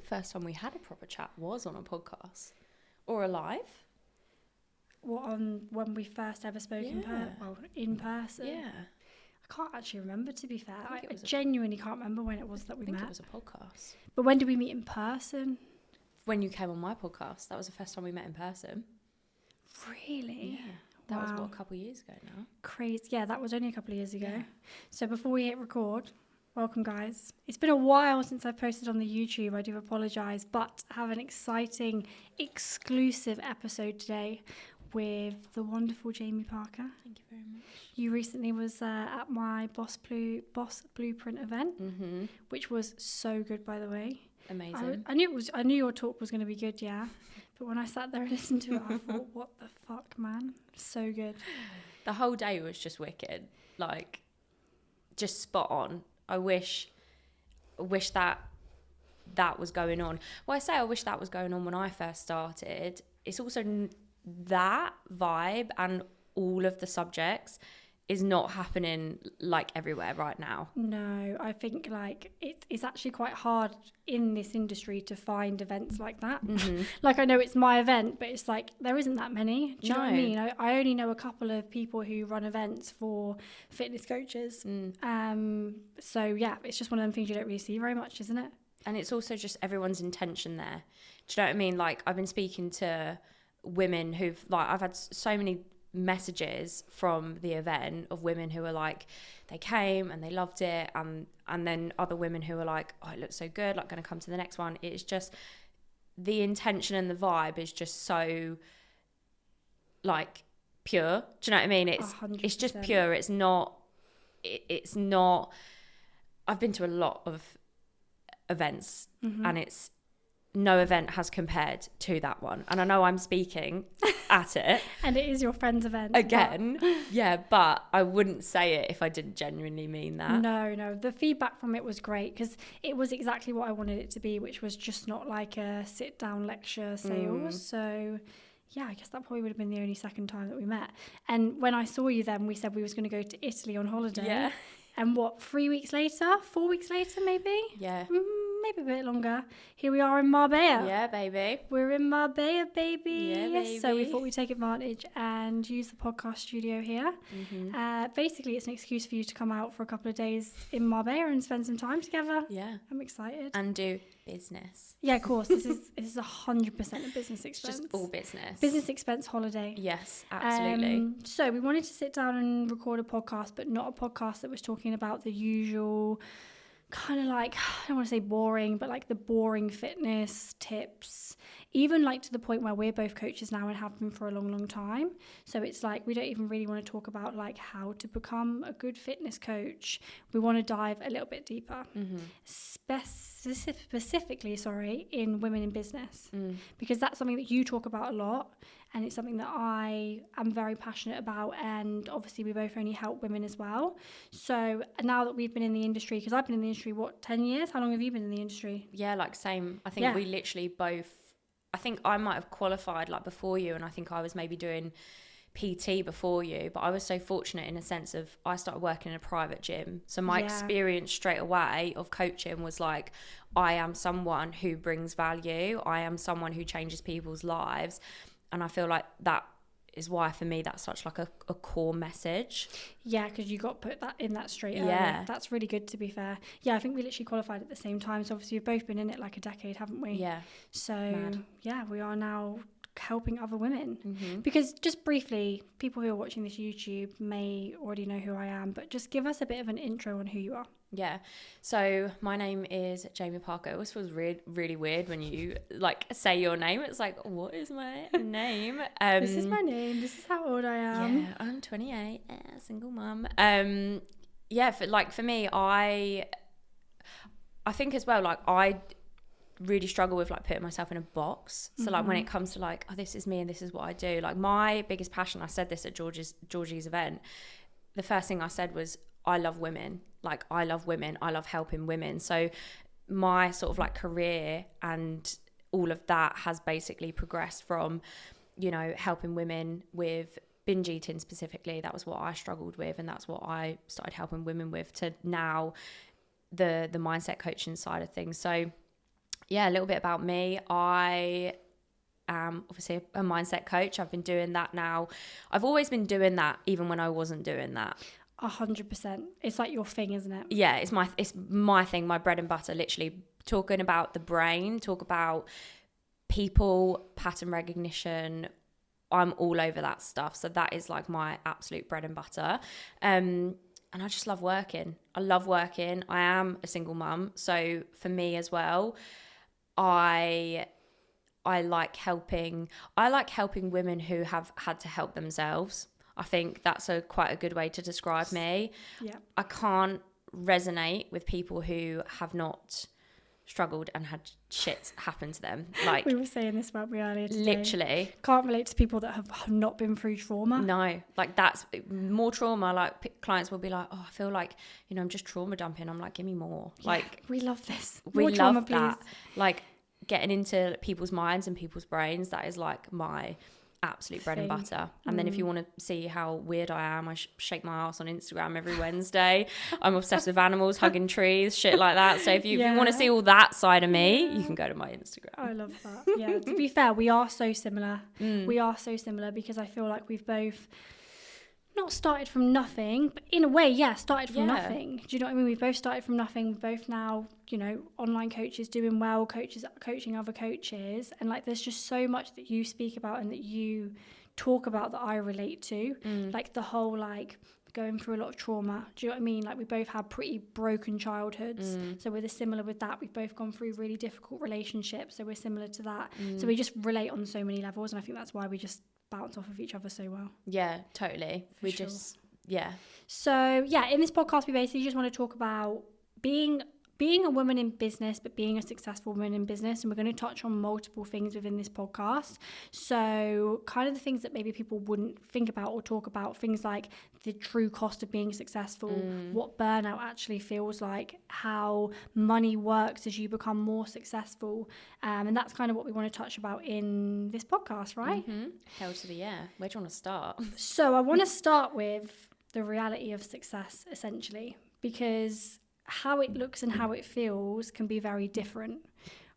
first time we had a proper chat was on a podcast or a live. What, on when we first ever spoke in person? Yeah. I can't actually remember, to be fair. I it was genuinely can't remember when it was that we met. I think it was a podcast. But when did we meet in person? When you came on my podcast, that was the first time we met in person. Really? Yeah. That was, a couple of years ago now. Crazy. Yeah, that was only a couple of years ago. Yeah. So before we hit record, welcome, guys. It's been a while since I've posted on the YouTube. I do apologise, but I have an exciting, exclusive episode today with the wonderful Jaimie Parker. Thank you very much. You recently was at my Boss Blueprint event, which was so good, by the way. Amazing. I knew your talk was going to be good, yeah. But when I sat there and listened to it, I thought, what the fuck, man? So good. The whole day was just wicked. Like, just spot on. I wish that was going on. Well, I say I wish that was going on when I first started. It's also that vibe and all of the subjects is not happening like everywhere right now. No, I think like it's actually quite hard in this industry to find events like that. Like, I know it's my event, but it's like there isn't that many. Do you know what I mean? I only know a couple of people who run events for fitness coaches. So yeah, it's just one of them things you don't really see very much, isn't it? And it's also just everyone's intention there. Do you know what I mean? Like, I've been speaking to women who've, like, I've had so many messages from the event of women who are like, they came and they loved it, and then other women who are like, oh, it looks so good, like, going to come to the next one. It's just the intention and the vibe is just so like pure. Do you know what I mean? It's 100%. It's just pure. It's not I've been to a lot of events and it's no event has compared to that one. And I know I'm speaking at it. And it is your friend's event. Again. But I wouldn't say it if I didn't genuinely mean that. No. The feedback from it was great because it was exactly what I wanted it to be, which was just not like a sit-down lecture sales. So, yeah, I guess that probably would have been the only second time that we met. And when I saw you then, we said we was going to go to Italy on holiday. Yeah. And what, 4 weeks later, maybe? Yeah. Maybe a bit longer. Here we are in Marbella. Yeah, baby. We're in Marbella, baby. Yeah, baby. So we thought we'd take advantage and use the podcast studio here. Basically, it's an excuse for you to come out for a couple of days in Marbella and spend some time together. Yeah. I'm excited. And do business. Yeah, of course. This is 100% a business expense. Just all business. Business expense holiday. Yes, absolutely. So we wanted to sit down and record a podcast, but not a podcast that was talking about the usual kind of like, I don't want to say boring, but like the boring fitness tips, even like to the point where we're both coaches now and have been for a long, long time. So it's like we don't even really want to talk about like how to become a good fitness coach. We want to dive a little bit deeper, specifically in women in business, because that's something that you talk about a lot. And it's something that I am very passionate about. And obviously we both only help women as well. So now that we've been in the industry, because I've been in the industry, 10 years? How long have you been in the industry? Yeah, like same. I think we literally both, I think I might have qualified like before you. And I think I was maybe doing PT before you. But I was so fortunate in a sense of I started working in a private gym. So my experience straight away of coaching was like, I am someone who brings value. I am someone who changes people's lives. And I feel like that is why, for me, that's such like a core message. Yeah, because you got put that in that straight early. Yeah. That's really good, to be fair. Yeah, I think we literally qualified at the same time. So obviously we've both been in it like a decade, haven't we? Yeah. So, yeah, we are now helping other women. Because just briefly, people who are watching this YouTube may already know who I am, but just give us a bit of an intro on who you are. Yeah, so my name is Jaimie Parker. It always feels really weird when you like say your name. It's like, what is my name? This is my name. This is how old I am. Yeah, I'm 28, single mum. Yeah, for me, I think as well, like I really struggle with like putting myself in a box. So like when it comes to like, oh, this is me and this is what I do. Like my biggest passion, I said this at Georgie's event. The first thing I said was, I love women. Like I love women. I love helping women. So my sort of like career and all of that has basically progressed from, you know, helping women with binge eating specifically. That was what I struggled with, and that's what I started helping women with, to now the mindset coaching side of things. So yeah, a little bit about me. I am obviously a mindset coach. I've been doing that now. I've always been doing that, even when I wasn't doing that. 100%. It's like your thing, isn't it? Yeah, it's my thing, my bread and butter. Literally talking about the brain, talk about people, pattern recognition. I'm all over that stuff. So that is like my absolute bread and butter. And I just love working. I love working. I am a single mum. So for me as well, I like helping women who have had to help themselves. I think that's quite a good way to describe me. Yeah. I can't resonate with people who have not struggled and had shit happen to them. Like, we were saying this about me earlier today. Literally. Can't relate to people that have not been through trauma. No, like that's more trauma. Like clients will be like, oh, I feel like, I'm just trauma dumping. I'm like, give me more. Yeah, like, we love this. We more love trauma, that. please. Like getting into people's minds and people's brains. That is like my absolute bread and butter. And then if you want to see how weird I am, I shake my ass on Instagram every Wednesday. I'm obsessed with animals, hugging trees, shit like that. So if you want to see all that side of me, you can go to my Instagram. I love that. Yeah, to be fair, we are so similar. We are so similar because I feel like we've both not started from nothing, but in a way, started from nothing. Do you know what I mean? We've both started from nothing. We're both now, online coaches doing well, coaching other coaches. And like, there's just so much that you speak about and that you talk about that I relate to. Like the whole, like, going through a lot of trauma. Do you know what I mean? Like, we both had pretty broken childhoods. So we're similar with that. We've both gone through really difficult relationships. So we're similar to that. So we just relate on so many levels. And I think that's why we just bounce off of each other so well. Yeah, totally. So in this podcast we basically just want to talk about being a woman in business, but being a successful woman in business, and we're going to touch on multiple things within this podcast. So kind of the things that maybe people wouldn't think about or talk about, things like the true cost of being successful, what burnout actually feels like, how money works as you become more successful, and that's kind of what we want to touch about in this podcast, right? Hell to the yeah. Where do you want to start? So I want to start with the reality of success, essentially, because how it looks and how it feels can be very different,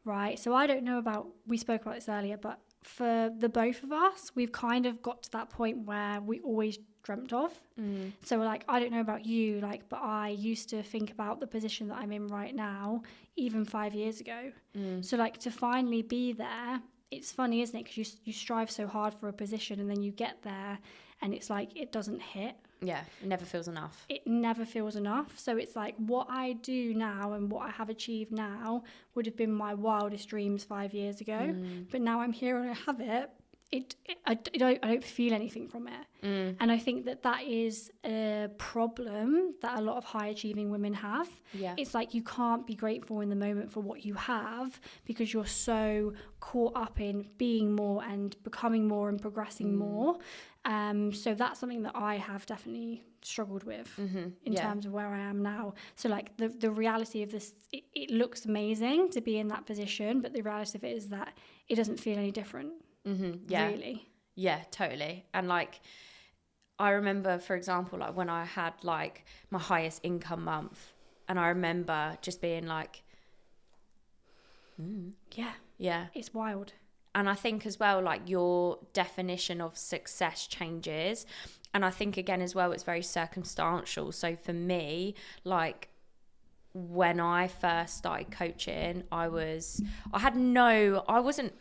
right? So I don't know we spoke about this earlier, but for the both of us, we've kind of got to that point where we always dreamt of. So like, I don't know about you, like, but I used to think about the position that I'm in right now, even 5 years ago. So like, to finally be there, it's funny, isn't it? Because you strive so hard for a position and then you get there and it's like, it doesn't hit. Yeah, it never feels enough. It never feels enough. So it's like, what I do now and what I have achieved now would have been my wildest dreams 5 years ago. But now I'm here and I have it. I don't feel anything from it. And I think that is a problem that a lot of high achieving women have. Yeah. It's like, you can't be grateful in the moment for what you have because you're so caught up in being more and becoming more and progressing more. So that's something that I have definitely struggled with in terms of where I am now. So like, the reality of this, it looks amazing to be in that position, but the reality of it is that it doesn't feel any different. Really. Yeah, totally. And like, I remember, for example, like when I had like my highest income month, and I remember just being like, yeah, it's wild. And I think as well, like, your definition of success changes. And I think again as well, it's very circumstantial. So for me, like, when I first started coaching, I wasn't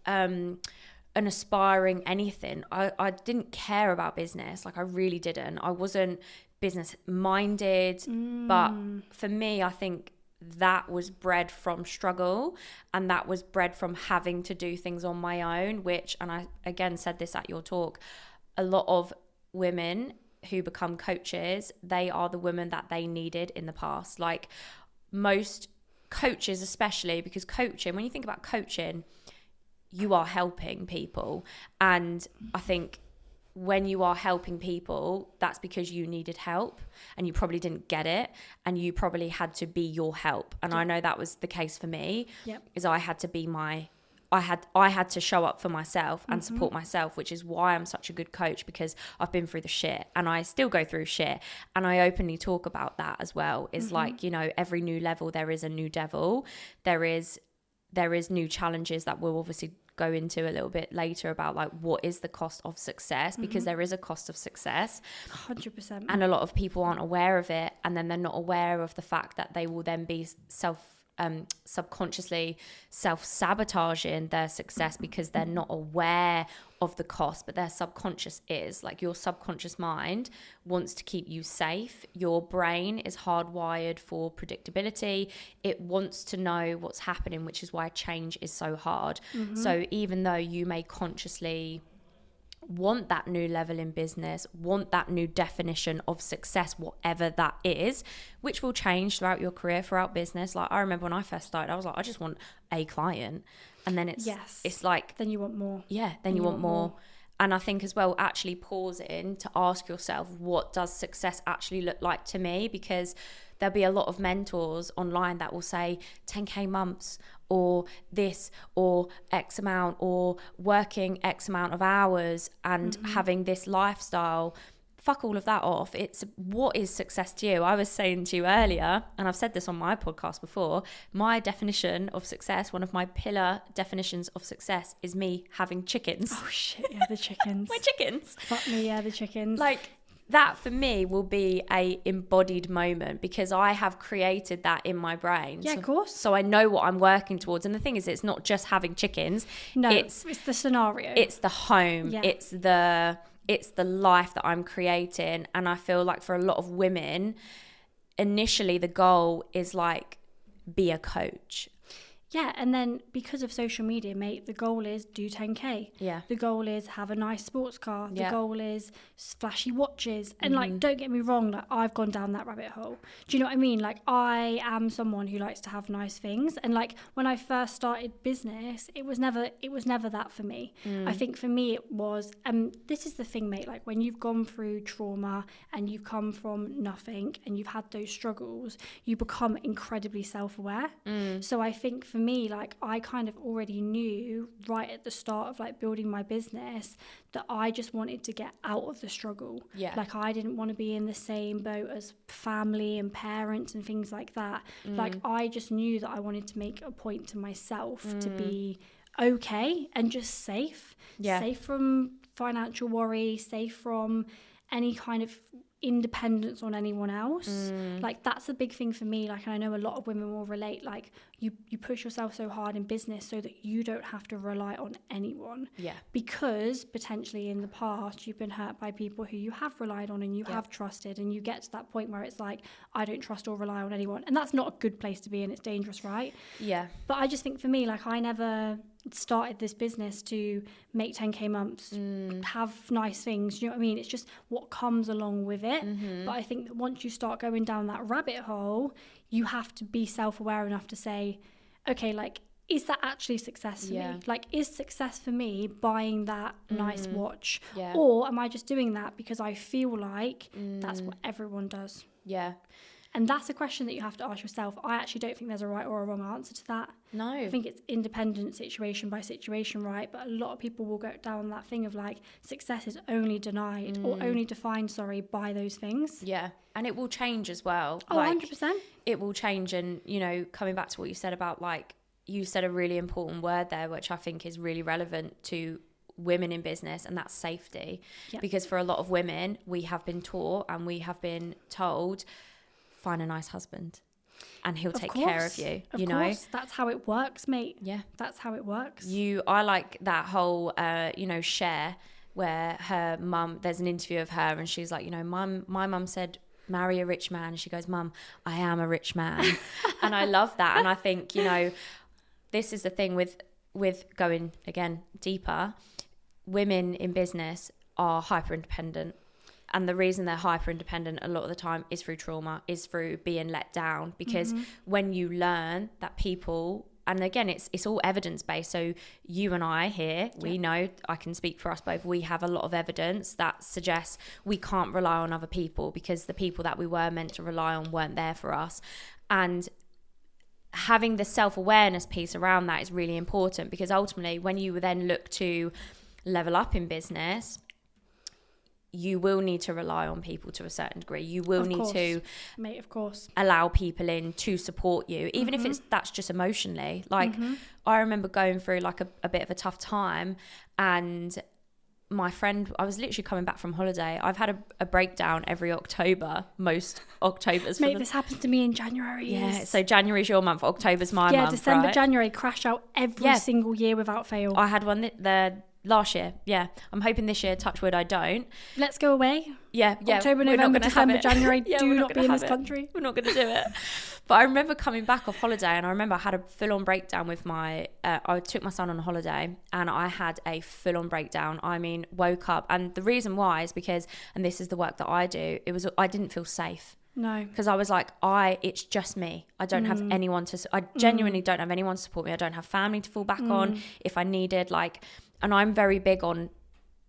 an aspiring anything. I didn't care about business. Like, I really didn't. I wasn't business minded. But for me, I think that was bred from struggle, and that was bred from having to do things on my own, which, and I again said this at your talk, a lot of women who become coaches, they are the women that they needed in the past. Like, most coaches, especially, because coaching, when you think about coaching, you are helping people. And I think when you are helping people, that's because you needed help and you probably didn't get it, and you probably had to be your help. And I know that was the case for me. Is I had to be I had to show up for myself and support myself, which is why I'm such a good coach, because I've been through the shit and I still go through shit. And I openly talk about that as well. Is like, every new level, there is a new devil. There is there is new challenges that we'll obviously go into a little bit later about like what is the cost of success, because there is a cost of success 100%. and a lot of people aren't aware of it, and then they're not aware of the fact that they will then be subconsciously self-sabotaging their success because they're not aware of the cost. But their subconscious is like, your subconscious mind wants to keep you safe. Your brain is hardwired for predictability. It wants to know what's happening, which is why change is so hard. So even though you may consciously want that new level in business, want that new definition of success, whatever that is, which will change throughout your career, throughout business. Like I remember when I first started, I was like, I just want a client, and then it's like, then you want more. Yeah, then you want more. And I think as well, actually pausing to ask yourself, what does success actually look like to me? Because there'll be a lot of mentors online that will say 10k months, or this, or X amount, or working X amount of hours and having this lifestyle. Fuck all of that off. It's what is success to you? I was saying to you earlier, and I've said this on my podcast before, my definition of success, one of my pillar definitions of success, is me having chickens. Oh shit, yeah, the chickens. My chickens. Fuck me, yeah, the chickens. Like, that for me will be a embodied moment, because I have created that in my brain. Yeah, of course. So I know what I'm working towards. And the thing is, it's not just having chickens. No, it's the scenario. It's the home. Yeah. It's the life that I'm creating. And I feel like for a lot of women, initially the goal is like, be a coach. Yeah, and then because of social media, mate, the goal is do 10k. Yeah. The goal is have a nice sports car. The Yeah. goal is flashy watches. And like, don't get me wrong, like I've gone down that rabbit hole. Do you know what I mean? Like, I am someone who likes to have nice things. And like when I first started business, it was never that for me. I think for me it was, this is the thing, mate, like when you've gone through trauma and you've come from nothing and you've had those struggles, you become incredibly self-aware. So I think for me, like I kind of already knew right at the start of like building my business that I just wanted to get out of the struggle. Yeah. Like I didn't want to be in the same boat as family and parents and things like that. Like I just knew that I wanted to make a point to myself to be okay and just safe. Yeah. Safe from financial worry, safe from any kind of independence on anyone else. Like that's a big thing for me. Like, and I know a lot of women will relate, like you push yourself so hard in business so that you don't have to rely on anyone. Yeah. Because potentially in the past you've been hurt by people who you have relied on and you have trusted, and you get to that point where it's like, I don't trust or rely on anyone, and that's not a good place to be in. It's dangerous, right? Yeah. But I just think for me, like I never started this business to make 10k months, have nice things, you know what I mean? It's just what comes along with it. But I think that once you start going down that rabbit hole, you have to be self-aware enough to say, okay, like, is that actually success for me? Like, is success for me buying that nice watch? Yeah. Or am I just doing that because I feel like that's what everyone does? Yeah. And that's a question that you have to ask yourself. I actually don't think there's a right or a wrong answer to that. No. I think it's independent situation by situation, right? But a lot of people will go down that thing of like, success is only denied or only defined, by those things. Yeah. And it will change as well. Oh, like, 100%. It will change. And, you know, coming back to what you said about, like, you said a really important word there, which I think is really relevant to women in business, and that's safety. Yep. Because for a lot of women, we have been taught and we have been told, find a nice husband and he'll take care of you. Of you know, course. That's how it works, mate. Yeah. That's how it works. I like that whole, Cher, where her mum, there's an interview of her and she's like, you know, my mum said, marry a rich man. And she goes, Mum, I am a rich man. And I love that. And I think, you know, this is the thing with going, again, deeper. Women in business are hyper independent. And the reason they're hyper independent a lot of the time is through trauma, is through being let down. Because when you learn that people, and again, it's all evidence based. So you and I here, we know, I can speak for us both, we have a lot of evidence that suggests we can't rely on other people because the people that we were meant to rely on weren't there for us. And having the self-awareness piece around that is really important, because ultimately when you then look to level up in business, you will need to rely on people to a certain degree. You will need to, mate, of course, allow people in to support you, even if that's just emotionally. Like, I remember going through like a bit of a tough time, and my friend, I was literally coming back from holiday. I've had a breakdown every October, most Octobers. Mate, this happens to me in January. Yeah, so January's your month, October's my month. Yeah, December, right? January, crash out every single year without fail. I had one the last year. Yeah, I'm hoping this year, touch wood, I don't. Let's go away. Yeah. October, November, December, January. Do not be in this country. We're not going to do it. But I remember coming back off holiday, and I remember I had a full-on breakdown with my... I took my son on a holiday, and I had a full-on breakdown. I mean, woke up. And the reason why is because, and this is the work that I do, I didn't feel safe. No. Because I was like, it's just me. I don't have anyone to... I genuinely don't have anyone to support me. I don't have family to fall back on if I needed, like... And I'm very big on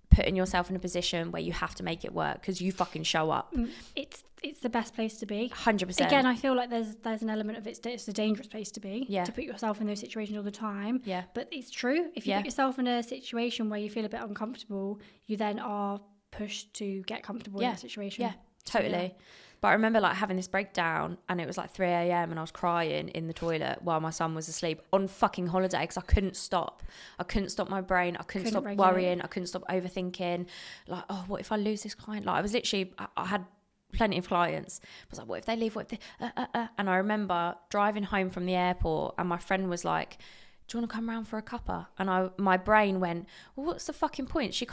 putting yourself in a position where you have to make it work, because you fucking show up. It's the best place to be. 100%. Again, I feel like there's an element of it's a dangerous place to be. Yeah. To put yourself in those situations all the time. Yeah. But it's true. If you put yourself in a situation where you feel a bit uncomfortable, you then are pushed to get comfortable in that situation. Yeah, totally. So, yeah. But I remember like having this breakdown, and it was like 3 a.m. and I was crying in the toilet while my son was asleep on fucking holiday, because I couldn't stop. I couldn't stop my brain. I couldn't stop worrying. I couldn't stop overthinking. Like, oh, what if I lose this client? Like, I was literally, I had plenty of clients. I was like, what if they leave? What if they... And I remember driving home from the airport, and my friend was like, do you want to come round for a cuppa? And my brain went, well, what's the fucking point? She's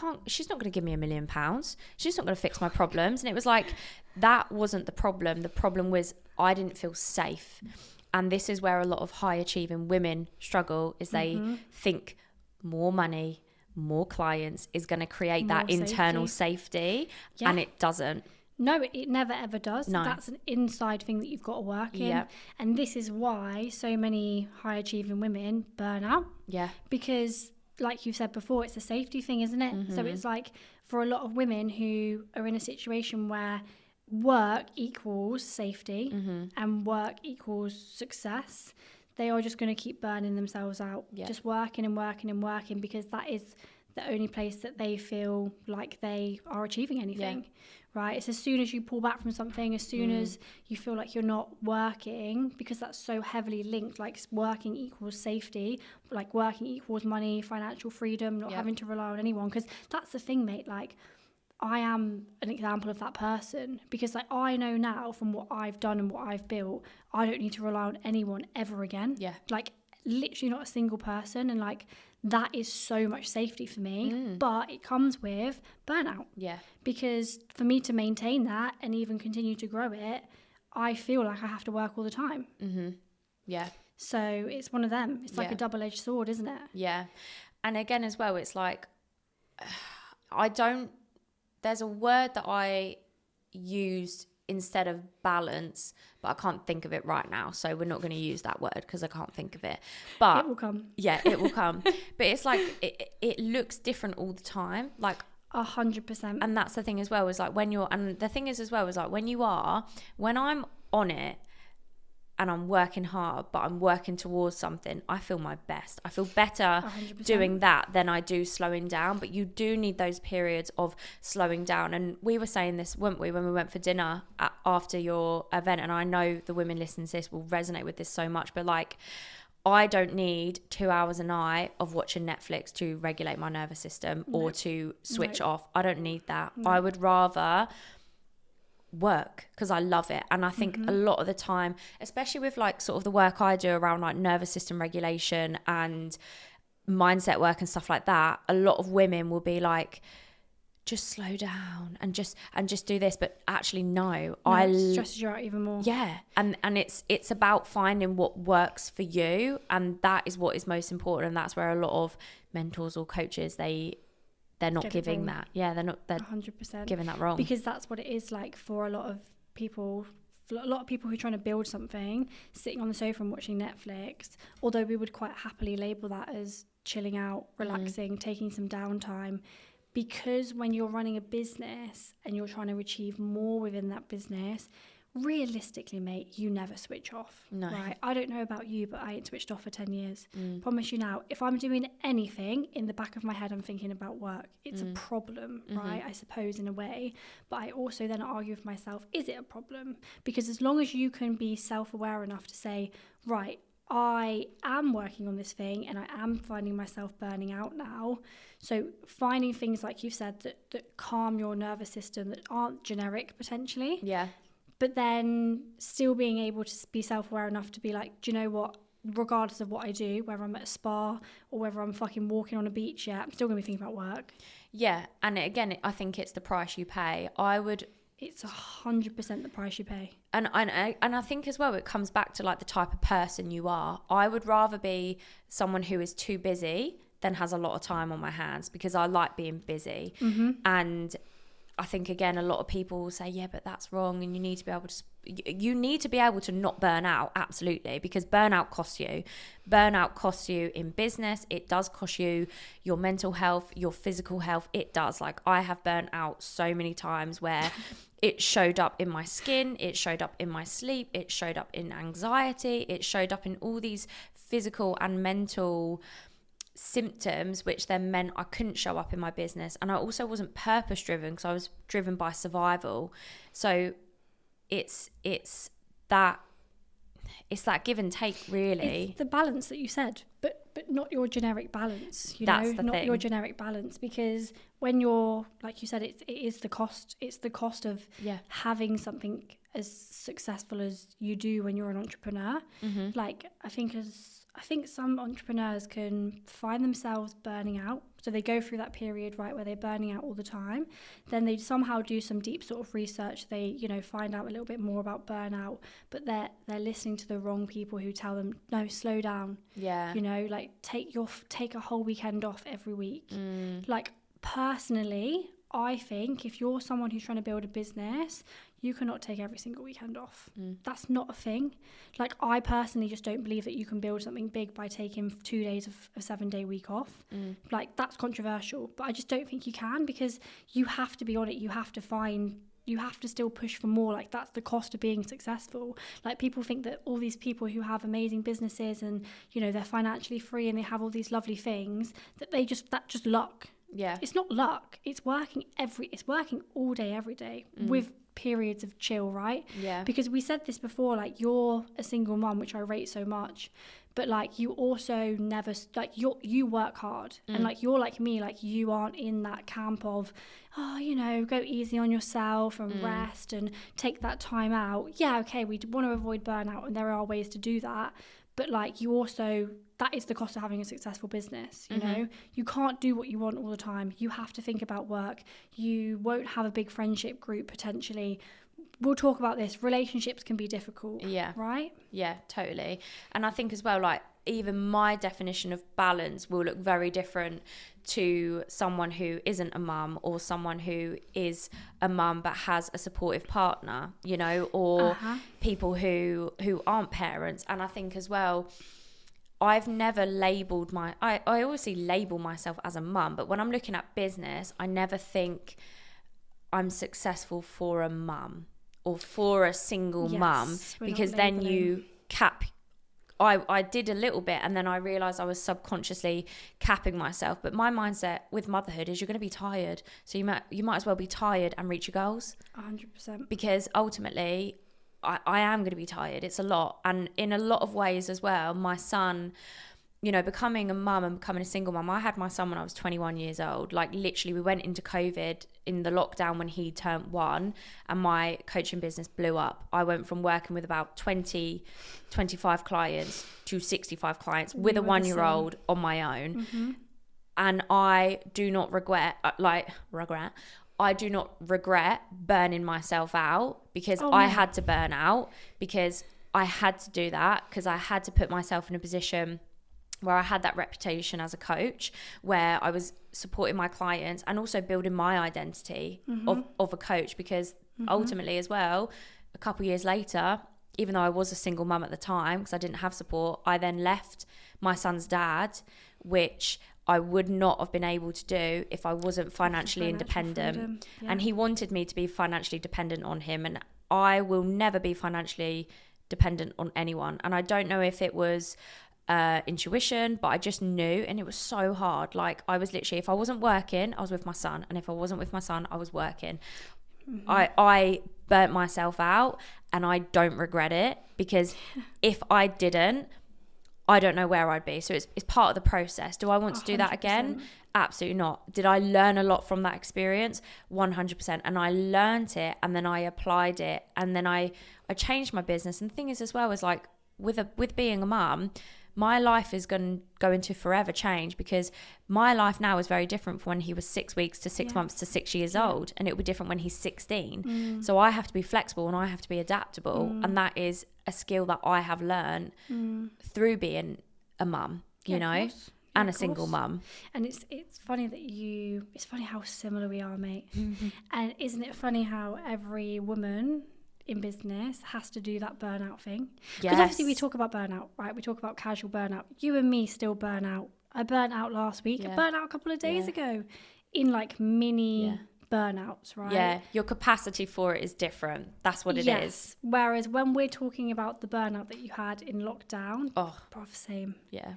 not going to give me £1 million. She's not going to fix my problems. And it was like, that wasn't the problem. The problem was I didn't feel safe. And this is where a lot of high achieving women struggle, is they think more money, more clients is going to create more that internal safety. Yeah. And it doesn't. No, it never ever does. No. That's an inside thing that you've got to work in. Yeah. And this is why so many high achieving women burn out. Yeah. Because like you've said before, it's a safety thing, isn't it? So it's like for a lot of women who are in a situation where work equals safety and work equals success, they are just going to keep burning themselves out. Yeah. Just working and working and working, because that is the only place that they feel like they are achieving anything. Yeah. Right? It's as soon as you pull back from something, as soon as you feel like you're not working, because that's so heavily linked, like working equals safety, like working equals money, financial freedom, not having to rely on anyone. Because that's the thing, mate, like I am an example of that person, because like I know now from what I've done and what I've built, I don't need to rely on anyone ever again. Yeah. Like literally not a single person. And like that is so much safety for me, but it comes with burnout. Yeah. Because for me to maintain that and even continue to grow it, I feel like I have to work all the time. Yeah. So it's one of them. It's like a double-edged sword, isn't it? Yeah. And again as well, it's like, there's a word that I used instead of balance, but I can't think of it right now, so we're not going to use that word because I can't think of it. But it will come. Yeah, it will come. But it's like it looks different all the time, like 100%. And that's the thing as well, is like when you're, and the thing is as well, is like when I'm on it and I'm working hard, but I'm working towards something, I feel my best. I feel better 100%. Doing that than I do slowing down. But you do need those periods of slowing down. And we were saying this, weren't we, when we went for dinner after your event? And I know the women listening to this will resonate with this so much, but like, I don't need 2 hours a night of watching Netflix to regulate my nervous system or to switch off. I don't need that. I would rather work because I love it. And I think a lot of the time, especially with like sort of the work I do around like nervous system regulation and mindset work and stuff like that, a lot of women will be like, just slow down and just do this. But actually no, it stresses you out even more. Yeah. And it's about finding what works for you, and that is what is most important. And that's where a lot of mentors or coaches, they're not giving that. Yeah, they're 100% giving that wrong. Because that's what it is like for a lot of people. For a lot of people who are trying to build something, sitting on the sofa and watching Netflix, although we would quite happily label that as chilling out, relaxing, taking some downtime. Because when you're running a business and you're trying to achieve more within that business, realistically, mate, you never switch off. No. Right? I don't know about you, but I ain't switched off for 10 years. Promise you now, if I'm doing anything, in the back of my head, I'm thinking about work. It's a problem, right? I suppose, in a way. But I also then argue with myself, is it a problem? Because as long as you can be self-aware enough to say, right, I am working on this thing and I am finding myself burning out now. So finding things, like you've said, that calm your nervous system, that aren't generic potentially. Yeah. But then still being able to be self-aware enough to be like, do you know what? Regardless of what I do, whether I'm at a spa or whether I'm fucking walking on a beach, I'm still going to be thinking about work. Yeah. And again, I think it's the price you pay. It's 100% the price you pay. And I think as well, it comes back to like the type of person you are. I would rather be someone who is too busy than has a lot of time on my hands, because I like being busy. And I think, again, a lot of people will say, yeah, but that's wrong, and you need to be able to not burn out, absolutely, because burnout costs you. Burnout costs you in business. It does cost you your mental health, your physical health. It does. Like, I have burnt out so many times where it showed up in my skin, it showed up in my sleep, it showed up in anxiety, it showed up in all these physical and mental symptoms, which then meant I couldn't show up in my business. And I also wasn't purpose driven, because I was driven by survival. So it's that give and take, really. It's the balance that you said, but not your generic balance. That's the not thing. Your generic balance, because when you're, like you said, it is the cost. It's the cost of having something as successful as you do when you're an entrepreneur. Like, I think some entrepreneurs can find themselves burning out. So they go through that period, right, where they're burning out all the time. Then they somehow do some deep sort of research. They, find out a little bit more about burnout, but they're listening to the wrong people who tell them, no, slow down. Yeah. Like take a whole weekend off every week. Like, personally, I think if you're someone who's trying to build a business, you cannot take every single weekend off. That's not a thing. Like, I personally just don't believe that you can build something big by taking 2 days of a 7-day week off. Like, that's controversial, but I just don't think you can, because you have to be on it. You have to still push for more. Like, that's the cost of being successful. Like, people think that all these people who have amazing businesses and, they're financially free and they have all these lovely things, that's just luck. Yeah. It's not luck. It's working all day, every day, with periods of chill, right? Yeah. Because we said this before, like, you're a single mum, which I rate so much, but like, you also never, like, you work hard, and like, you're like me, like, you aren't in that camp of, go easy on yourself and rest and take that time out. Yeah, okay, we want to avoid burnout, and there are ways to do that, but like, you also, that is the cost of having a successful business. You can't do what you want all the time. You have to think about work. You won't have a big friendship group potentially. We'll talk about this. Relationships can be difficult. Yeah. Right? Yeah, totally. And I think as well, like, even my definition of balance will look very different to someone who isn't a mum, or someone who is a mum but has a supportive partner, or people who aren't parents. And I think as well, I've never labelled I obviously label myself as a mum, but when I'm looking at business, I never think I'm successful for a mum or for a single mum, because then you cap. I did a little bit, and then I realised I was subconsciously capping myself. But my mindset with motherhood is you're going to be tired, so you might as well be tired and reach your goals. 100%. Because ultimately, I am going to be tired. It's a lot. And in a lot of ways as well, my son, becoming a mum and becoming a single mum, I had my son when I was 21 years old. Like, literally, we went into COVID in the lockdown when he turned 1, and my coaching business blew up. I went from working with about 25 clients to 65 clients with a 1-year-old on my own. And I do not regret, I do not regret burning myself out, because I had to burn out, because I had to do that, because I had to put myself in a position where I had that reputation as a coach, where I was supporting my clients and also building my identity of a coach, because ultimately as well, a couple of years later, even though I was a single mum at the time, because I didn't have support, I then left my son's dad, which I would not have been able to do if I wasn't financially independent. And he wanted me to be financially dependent on him. And I will never be financially dependent on anyone. And I don't know if it was intuition, but I just knew, and it was so hard. Like, I was literally, if I wasn't working, I was with my son, and if I wasn't with my son, I was working. I burnt myself out, and I don't regret it, because if I didn't, I don't know where I'd be. So it's part of the process. Do I want to do that again? Absolutely not. Did I learn a lot from that experience? 100%. And I learned it, and then I applied it, and then I changed my business. And the thing is, as well, is like with being a mum, my life is going to go into forever change, because my life now is very different from when he was 6 weeks to 6 months to 6 years old, and it will be different when he's 16. So I have to be flexible, and I have to be adaptable, and that is a skill that I have learned through being a mum, you know, and a single mum. And it's funny that it's funny how similar we are, mate. And isn't it funny how every woman in business has to do that burnout thing? Because obviously we talk about burnout, right? We talk about casual burnout. You and me still burn out. I burnt out last week. I burnt out a couple of days ago in like mini burnouts, right? Yeah, your capacity for it is different. That's what it is. Whereas when we're talking about the burnout that you had in lockdown, bruv, same. Yeah.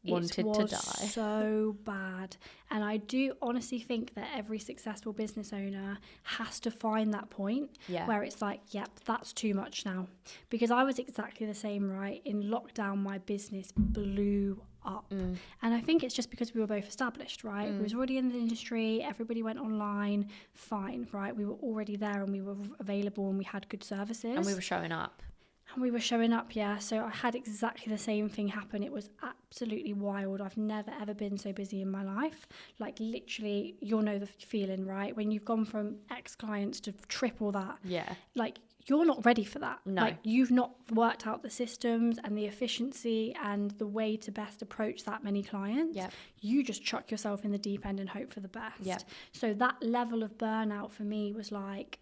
Wanted to die. So bad. And I do honestly think that every successful business owner has to find that point where it's like, yep, that's too much now. Because I was exactly the same, right? In lockdown, my business blew up. And I think it's just because we were both established, right? We was already in the industry, everybody went online, fine, right? We were already there, and we were available, and we had good services. And we were showing up. So I had exactly the same thing happen. It was absolutely wild. I've never ever been so busy in my life. Like, literally, you'll know the feeling, right? When you've gone from X clients to triple that. Yeah. Like, you're not ready for that. No. Like, you've not worked out the systems and the efficiency and the way to best approach that many clients. Yep. You just chuck yourself in the deep end and hope for the best. Yep. So that level of burnout for me was like,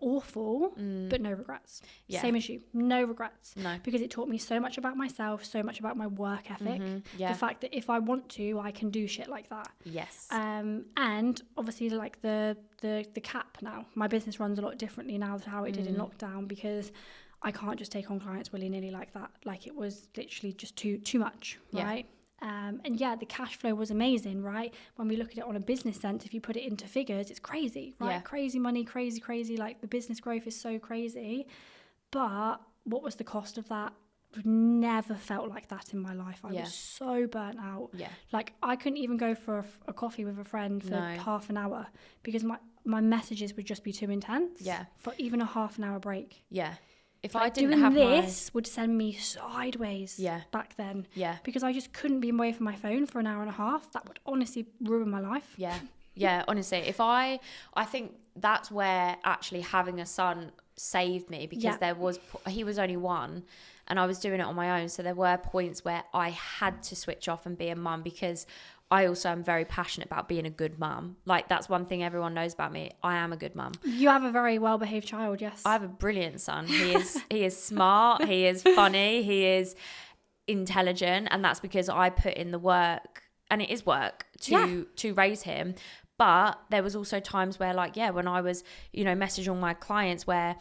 awful, but no regrets. Same as you, no regrets. No, because it taught me so much about myself, so much about my work ethic. The fact that if I want to, I can do shit like that. Yes. And obviously, like the cap now, my business runs a lot differently now than how it did in lockdown, because I can't just take on clients willy-nilly like that. Like, it was literally just too much, right? And the cash flow was amazing, right? When we look at it on a business sense, if you put it into figures, it's crazy, right? Crazy money, crazy. Like, the business growth is so crazy. But what was the cost of that? I've never felt like that in my life. I was so burnt out. Like, I couldn't even go for a coffee with a friend for half an hour, because my messages would just be too intense for even a half an hour break. If like, I didn't have this would send me sideways back then. Because I just couldn't be away from my phone for an hour and a half. That would honestly ruin my life. Honestly, if I think that's where actually having a son saved me, because he was only one, and I was doing it on my own. So there were points where I had to switch off and be a mum, because I also am very passionate about being a good mum. Like, that's one thing everyone knows about me. I am a good mum. You have a very well-behaved child, yes. I have a brilliant son. He is smart. He is funny. He is intelligent. And that's because I put in the work, and it is work, to raise him. But there was also times where, like, when I was, messaging my clients, where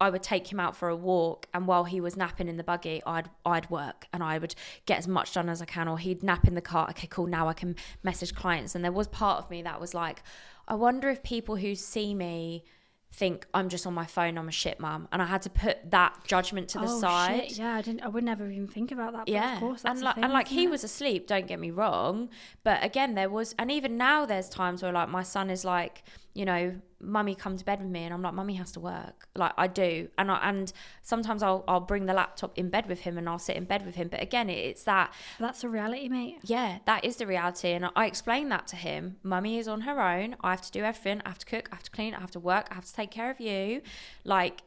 I would take him out for a walk, and while he was napping in the buggy, I'd work, and I would get as much done as I can. Or he'd nap in the car. Okay, cool. Now I can message clients. And there was part of me that was like, I wonder if people who see me think I'm just on my phone, I'm a shit mum. And I had to put that judgment to the side. Shit. Yeah, I would never even think about that. But of course, that's he was asleep, don't get me wrong. But again, there was, and even now there's times where, like, my son is like, mummy, come to bed with me, and I'm like, mummy has to work. Like, I do. And sometimes I'll bring the laptop in bed with him, and I'll sit in bed with him. But again, it's that. That's a reality, mate. Yeah, that is the reality. And I explained that to him. Mummy is on her own. I have to do everything. I have to cook, I have to clean, I have to work, I have to take care of you. Like,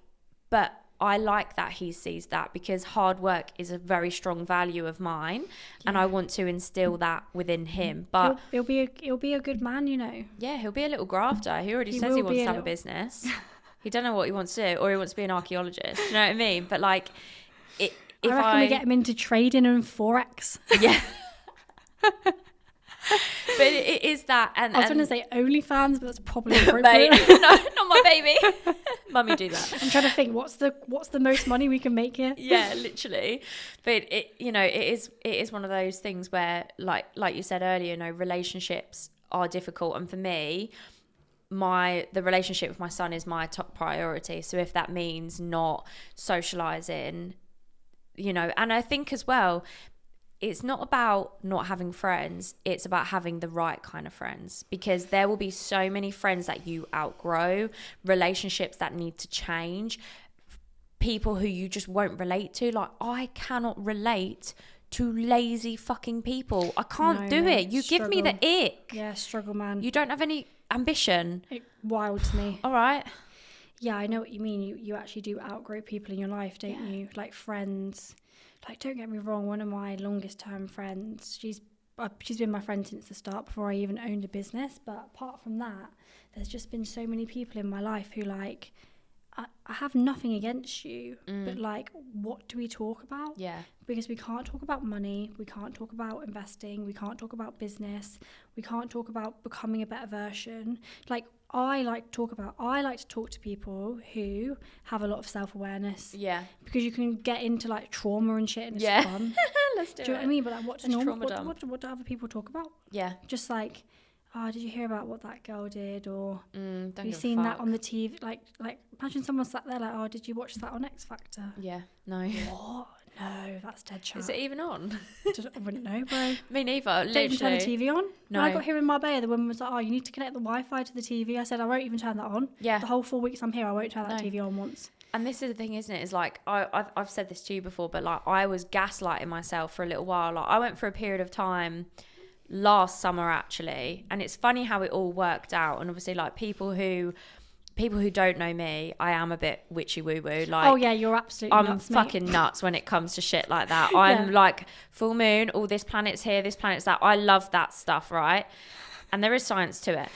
but I like that he sees that, because hard work is a very strong value of mine, and I want to instill that within him. But he'll be a good man, Yeah, he'll be a little grafter. He already says he wants to have a business. He don't know what he wants to do, or he wants to be an archaeologist. You know what I mean? But like, I reckon we get him into trading and forex. Yeah. it is that. And I was going to say OnlyFans, but that's probably mate, appropriate. no, not my baby. Mummy, do that. I'm trying to think, what's the most money we can make here? Yeah, literally. But it is one of those things where, like you said earlier, relationships are difficult, and for me, the relationship with my son is my top priority. So if that means not socializing, and I think as well, it's not about not having friends, it's about having the right kind of friends, because there will be so many friends that you outgrow, relationships that need to change, people who you just won't relate to. Like, I cannot relate to lazy fucking people. I can't do it. You struggle. Give me the ick. Yeah, struggle, man. You don't have any ambition. Wild to me. All right. Yeah, I know what you mean. You actually do outgrow people in your life, don't you? Like friends. Like, don't get me wrong, one of my longest term friends, she's been my friend since the start, before I even owned a business. But apart from that, there's just been so many people in my life who, like, I have nothing against you, but, like, what do we talk about? Yeah. Because we can't talk about money, we can't talk about investing, we can't talk about business, we can't talk about becoming a better version. Like, I like to talk to people who have a lot of self-awareness. Yeah. Because you can get into, like, trauma and shit, and it's fun. Let's do it. Do you know what I mean? But, like, what do other people talk about? Yeah. Just like, did you hear about what that girl did? Or have you seen that on the TV? Like imagine someone sat there like, did you watch that on X Factor? Yeah. No. What? No, that's dead chat. Is it even on? I wouldn't know, bro. Me neither. Don't even turn the TV on. No. When I got here in Marbella, the woman was like, you need to connect the Wi-Fi to the TV. I said, I won't even turn that on. Yeah. The whole 4 weeks I'm here, I won't turn that TV on once. And this is the thing, isn't it? Is like, I've said this to you before, but, like, I was gaslighting myself for a little while. Like, I went for a period of time last summer, actually, and it's funny how it all worked out. And obviously, like, people who don't know me, I am a bit witchy woo woo. Like, oh yeah, you're absolutely I'm nuts, fucking nuts when it comes to shit like that. I'm like, full moon, all this planet's here, this planet's that. I love that stuff, right? And there is science to it.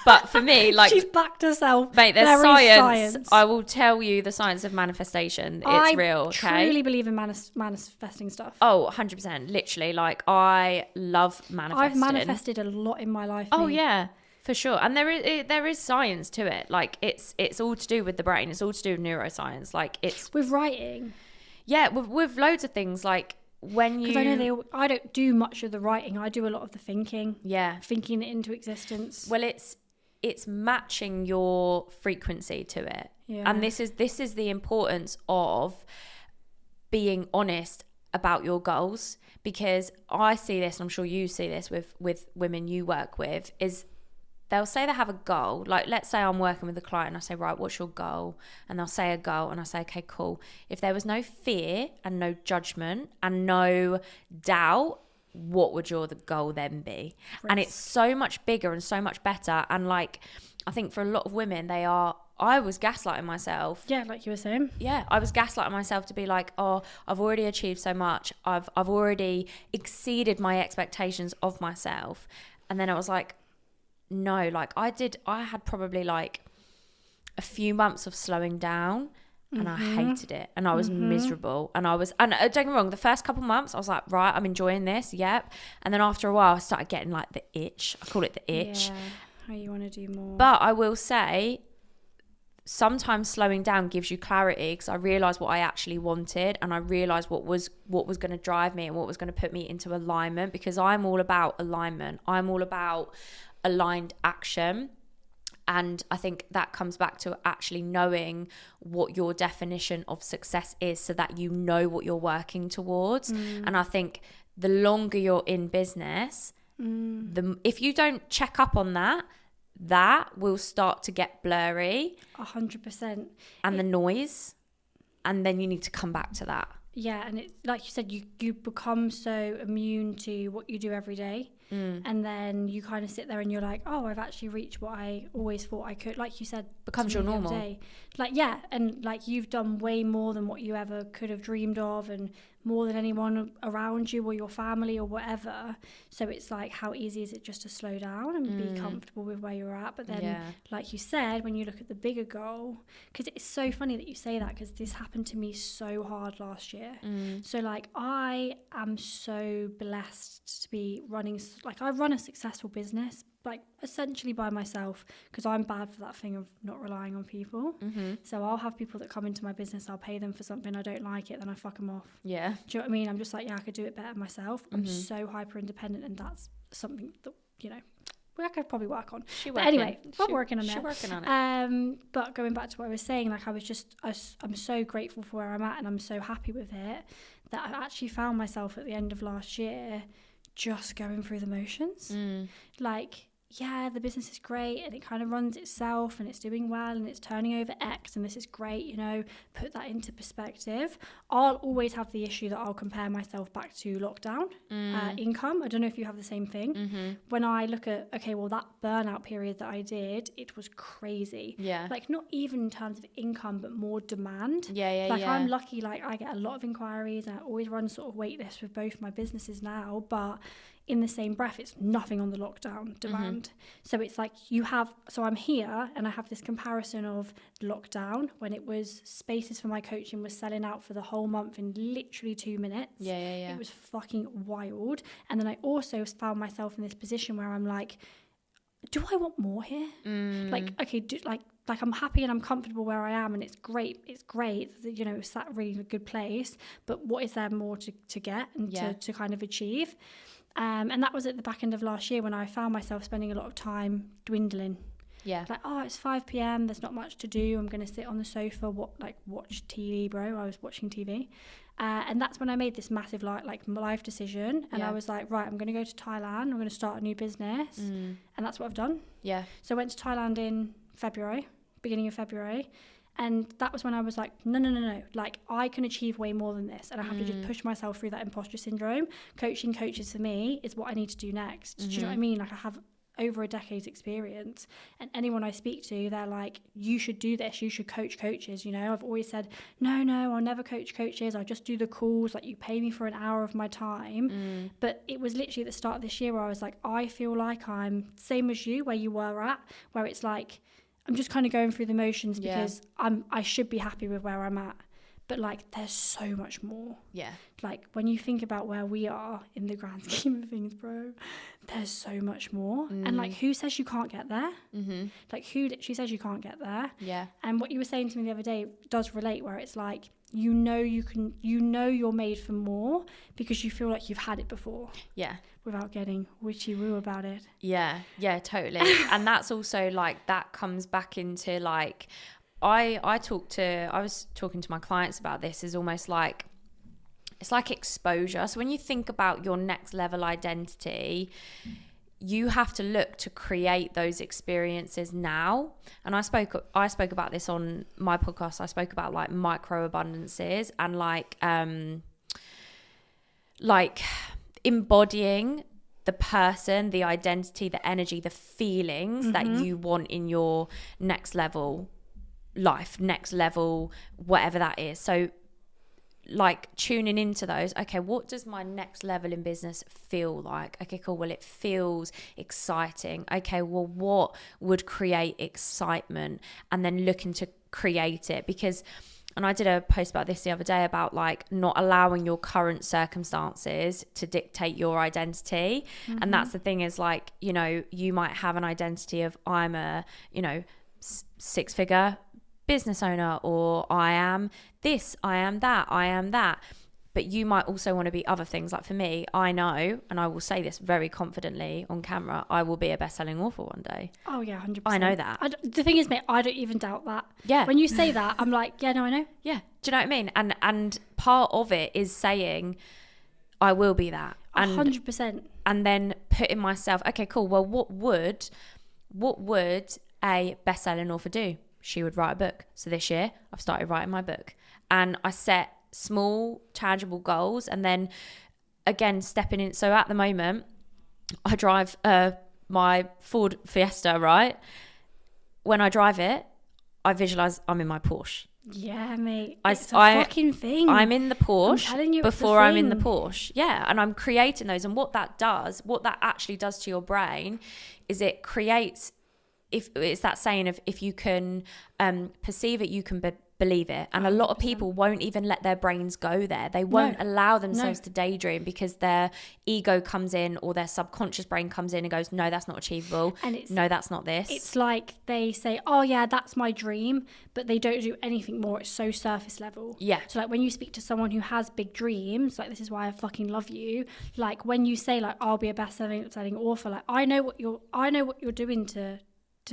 But for me, like, she's backed herself. Mate, there's science. I will tell you the science of manifestation. It's real, okay? I truly believe in manifesting stuff. Oh, 100%. Literally, like, I love manifesting. I've manifested a lot in my life. Oh, yeah, for sure. And there is science to it. Like, it's all to do with the brain. It's all to do with neuroscience. Like, it's... With writing. Yeah, with loads of things, like... Because I know I don't do much of the writing. I do a lot of the thinking. Yeah. Thinking it into existence. Well, it's matching your frequency to it. Yeah. And this is the importance of being honest about your goals, because I see this, and I'm sure you see this with women you work with, is they'll say they have a goal. Like, let's say I'm working with a client and I say, right, what's your goal? And they'll say a goal and I say, okay, cool. If there was no fear and no judgment and no doubt, what would your goal then be? Risk. And it's so much bigger and so much better. And, like, I think for a lot of women, I was gaslighting myself. Yeah, like you were saying. Yeah, I was gaslighting myself to be like, I've already achieved so much. I've already exceeded my expectations of myself. And then I was like, no, like, I had probably, like, a few months of slowing down, and I hated it, and I was miserable, and don't get me wrong, the first couple months I was like, right, I'm enjoying this, yep. And then after a while I started getting, like, the itch. I call it the itch. Yeah, how you want to do more. But I will say, sometimes slowing down gives you clarity, because I realised what I actually wanted, and I realised what was going to drive me and what was going to put me into alignment, because I'm all about alignment. I'm all about aligned action. And I think that comes back to actually knowing what your definition of success is, so that you know what you're working towards. And I think the longer you're in business, if you don't check up on that will start to get blurry. 100%. And the noise. And then you need to come back to that. Yeah, and it's like you said, you become so immune to what you do every day. And then you kind of sit there and you're like, oh, I've actually reached what I always thought I could. Like you said, becomes your normal. Like, yeah, and, like, you've done way more than what you ever could have dreamed of, and more than anyone around you or your family or whatever. So it's like, how easy is it just to slow down and be comfortable with where you're at? But then, like you said, when you look at the bigger goal, because it's so funny that you say that, because this happened to me so hard last year. So, like, I am so blessed to be running like, I run a successful business, like essentially by myself, because I'm bad for that thing of not relying on people. So I'll have people that come into my business, I'll pay them for something, I don't like it, then I fuck them off. Yeah. Do you know what I mean? I'm just like, yeah, I could do it better myself. I'm so hyper independent, and that's something that, you know, I could probably work on. But anyway, we're working on it. But going back to what I was saying, like, I'm so grateful for where I'm at, and I'm so happy with it, that I actually found myself at the end of last year just going through the motions. Like, yeah, the business is great and it kind of runs itself and it's doing well and it's turning over X and this is great, you know, put that into perspective. I'll always have the issue that I'll compare myself back to lockdown income. I don't know if you have the same thing. When I look at, okay, well, that burnout period that I did, it was crazy. Yeah. Like, not even in terms of income, but more demand. Like, I'm lucky, like, I get a lot of inquiries and I always run sort of wait lists with both my businesses now, but in the same breath, it's nothing on the lockdown demand. So it's like so I'm here and I have this comparison of lockdown, when it was spaces for my coaching was selling out for the whole month in literally 2 minutes. It was fucking wild. And then I also found myself in this position where I'm like, do I want more here? Like, okay, like I'm happy and I'm comfortable where I am and it's great, you know, it's that really good place, but what is there more to get and to kind of achieve? And that was at the back end of last year when I found myself spending a lot of time dwindling. Like, oh, it's 5 p.m, there's not much to do, I'm going to sit on the sofa, watch TV, bro. I was watching TV. And that's when I made this massive life decision. And I was like, right, I'm going to go to Thailand, I'm going to start a new business. And that's what I've done. So I went to Thailand in beginning of February. And that was when I was like, no. Like, I can achieve way more than this. And I have to just push myself through that imposter syndrome. Coaching coaches for me is what I need to do next. Do you know what I mean? Like, I have over a decade's experience. And anyone I speak to, they're like, you should do this. You should coach coaches. You know, I've always said, no, I'll never coach coaches. I'll just do the calls. Like, you pay me for an hour of my time. But it was literally at the start of this year where I was like, I feel like I'm same as you, where you were at, where it's like, I'm just kind of going through the motions because I should be happy with where I'm at. But, like, there's so much more. Like, when you think about where we are in the grand scheme of things, bro, there's so much more. And, like, who says you can't get there? Like, who literally says you can't get there? And what you were saying to me the other day does relate, where it's like, you know you're made for more because you feel like you've had it before. Without getting witchy-woo about it. Yeah, totally. And that's also, like, that comes back into, like, I was talking to my clients about this, is almost like, it's like exposure. So when you think about your next level identity, you have to look to create those experiences now. And I spoke about this on my podcast. I spoke about, like, micro abundances and like embodying the person, the identity, the energy, the feelings that you want in your next level life, next level, whatever that is. So, like, tuning into those, okay, what does my next level in business feel like? Okay, cool, well, it feels exciting. Okay, well, what would create excitement? And then looking to create it, because, and I did a post about this the other day about, like, not allowing your current circumstances to dictate your identity. And that's the thing, is, like, you know, you might have an identity of, I'm a, you know, 6-figure business owner, or I am this, I am that. But you might also want to be other things. Like, for me, I know, and I will say this very confidently on camera, I will be a best-selling author one day. Oh yeah, 100%. I know that. The thing is, mate, I don't even doubt that. Yeah. When you say that, I'm like, yeah, no, I know. Yeah. Do you know what I mean? And part of it is saying, I will be that. 100%. And then putting myself, okay, cool. Well, what would a best-selling author do? She would write a book. So this year, I've started writing my book. And I set small, tangible goals. And then, again, stepping in. So at the moment, I drive my Ford Fiesta, right? When I drive it, I visualise I'm in my Porsche. Yeah, mate. It's a fucking thing. I'm in the Porsche before I'm in the Porsche. Yeah, and I'm creating those. And what that actually does to your brain is it creates, if it's that saying of, if you can perceive it, you can believe it. And a lot of 100%. people won't even let their brains go there. They won't allow themselves to daydream because their ego comes in or their subconscious brain comes in and goes, no, that's not achievable. And no, that's not this. It's like they say, oh yeah, that's my dream, but they don't do anything more. It's so surface level. Yeah. So like when you speak to someone who has big dreams, like this is why I fucking love you. Like when you say like, I'll be a best-selling author, like I know what you're doing to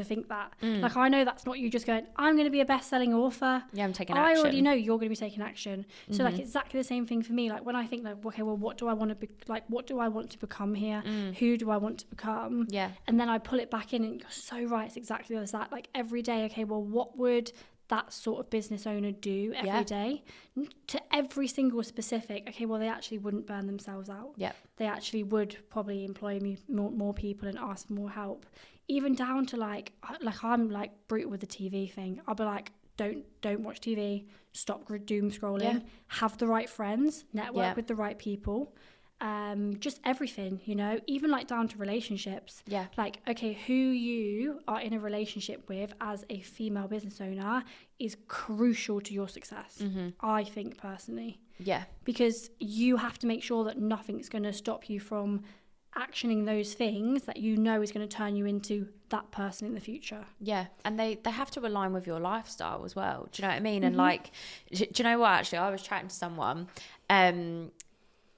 think that. Like I know that's not you just going, I'm going to be a best-selling author. Yeah, I'm taking action. I already know you're going to be taking action. So like exactly the same thing for me. Like when I think like, okay, well, what do I want to be, like what do I want to become here? Who do I want to become? Yeah. And then I pull it back in and you're so right, it's exactly as that. Like every day, okay, well, what would that sort of business owner do every day to every single specific? Okay, well, they actually wouldn't burn themselves out. Yeah. They actually would probably employ more people and ask for more help. Even down to like I'm like brutal with the TV thing. I'll be like, don't watch TV, stop doom scrolling, have the right friends, network with the right people, just everything, you know, even like down to relationships. Yeah. Like, okay, who you are in a relationship with as a female business owner is crucial to your success, I think personally. Yeah. Because you have to make sure that nothing's going to stop you from actioning those things that you know is going to turn you into that person in the future. Yeah. And they have to align with your lifestyle as well. Do you know what I mean? And like, do you know what, actually, I was chatting to someone and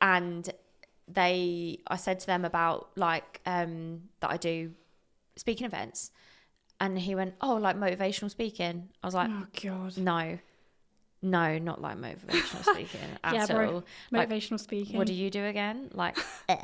I said to them about like that I do speaking events, and he went, oh, like motivational speaking. I was like, oh god, no, not like motivational speaking at all. Motivational speaking. What do you do again? Like, do you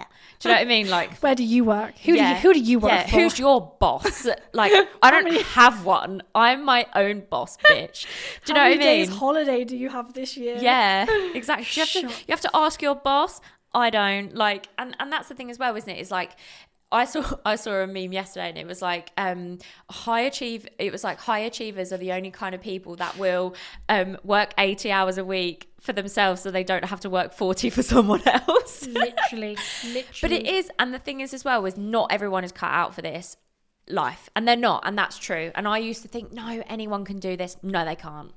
know what I mean? Like, where do you work? Who do you work for? Who's your boss? Like, I don't have one. I'm my own boss, bitch. Do you know what I mean? How many days holiday do you have this year? Yeah, exactly. You have to ask your boss. I don't like, and that's the thing as well, isn't it? It's like, I saw a meme yesterday and it was like high achievers are the only kind of people that will work 80 hours a week for themselves so they don't have to work 40 for someone else. literally But it is, and the thing is as well, is not everyone is cut out for this life, and they're not, and that's true. And I used to think, no, anyone can do this. No, they can't.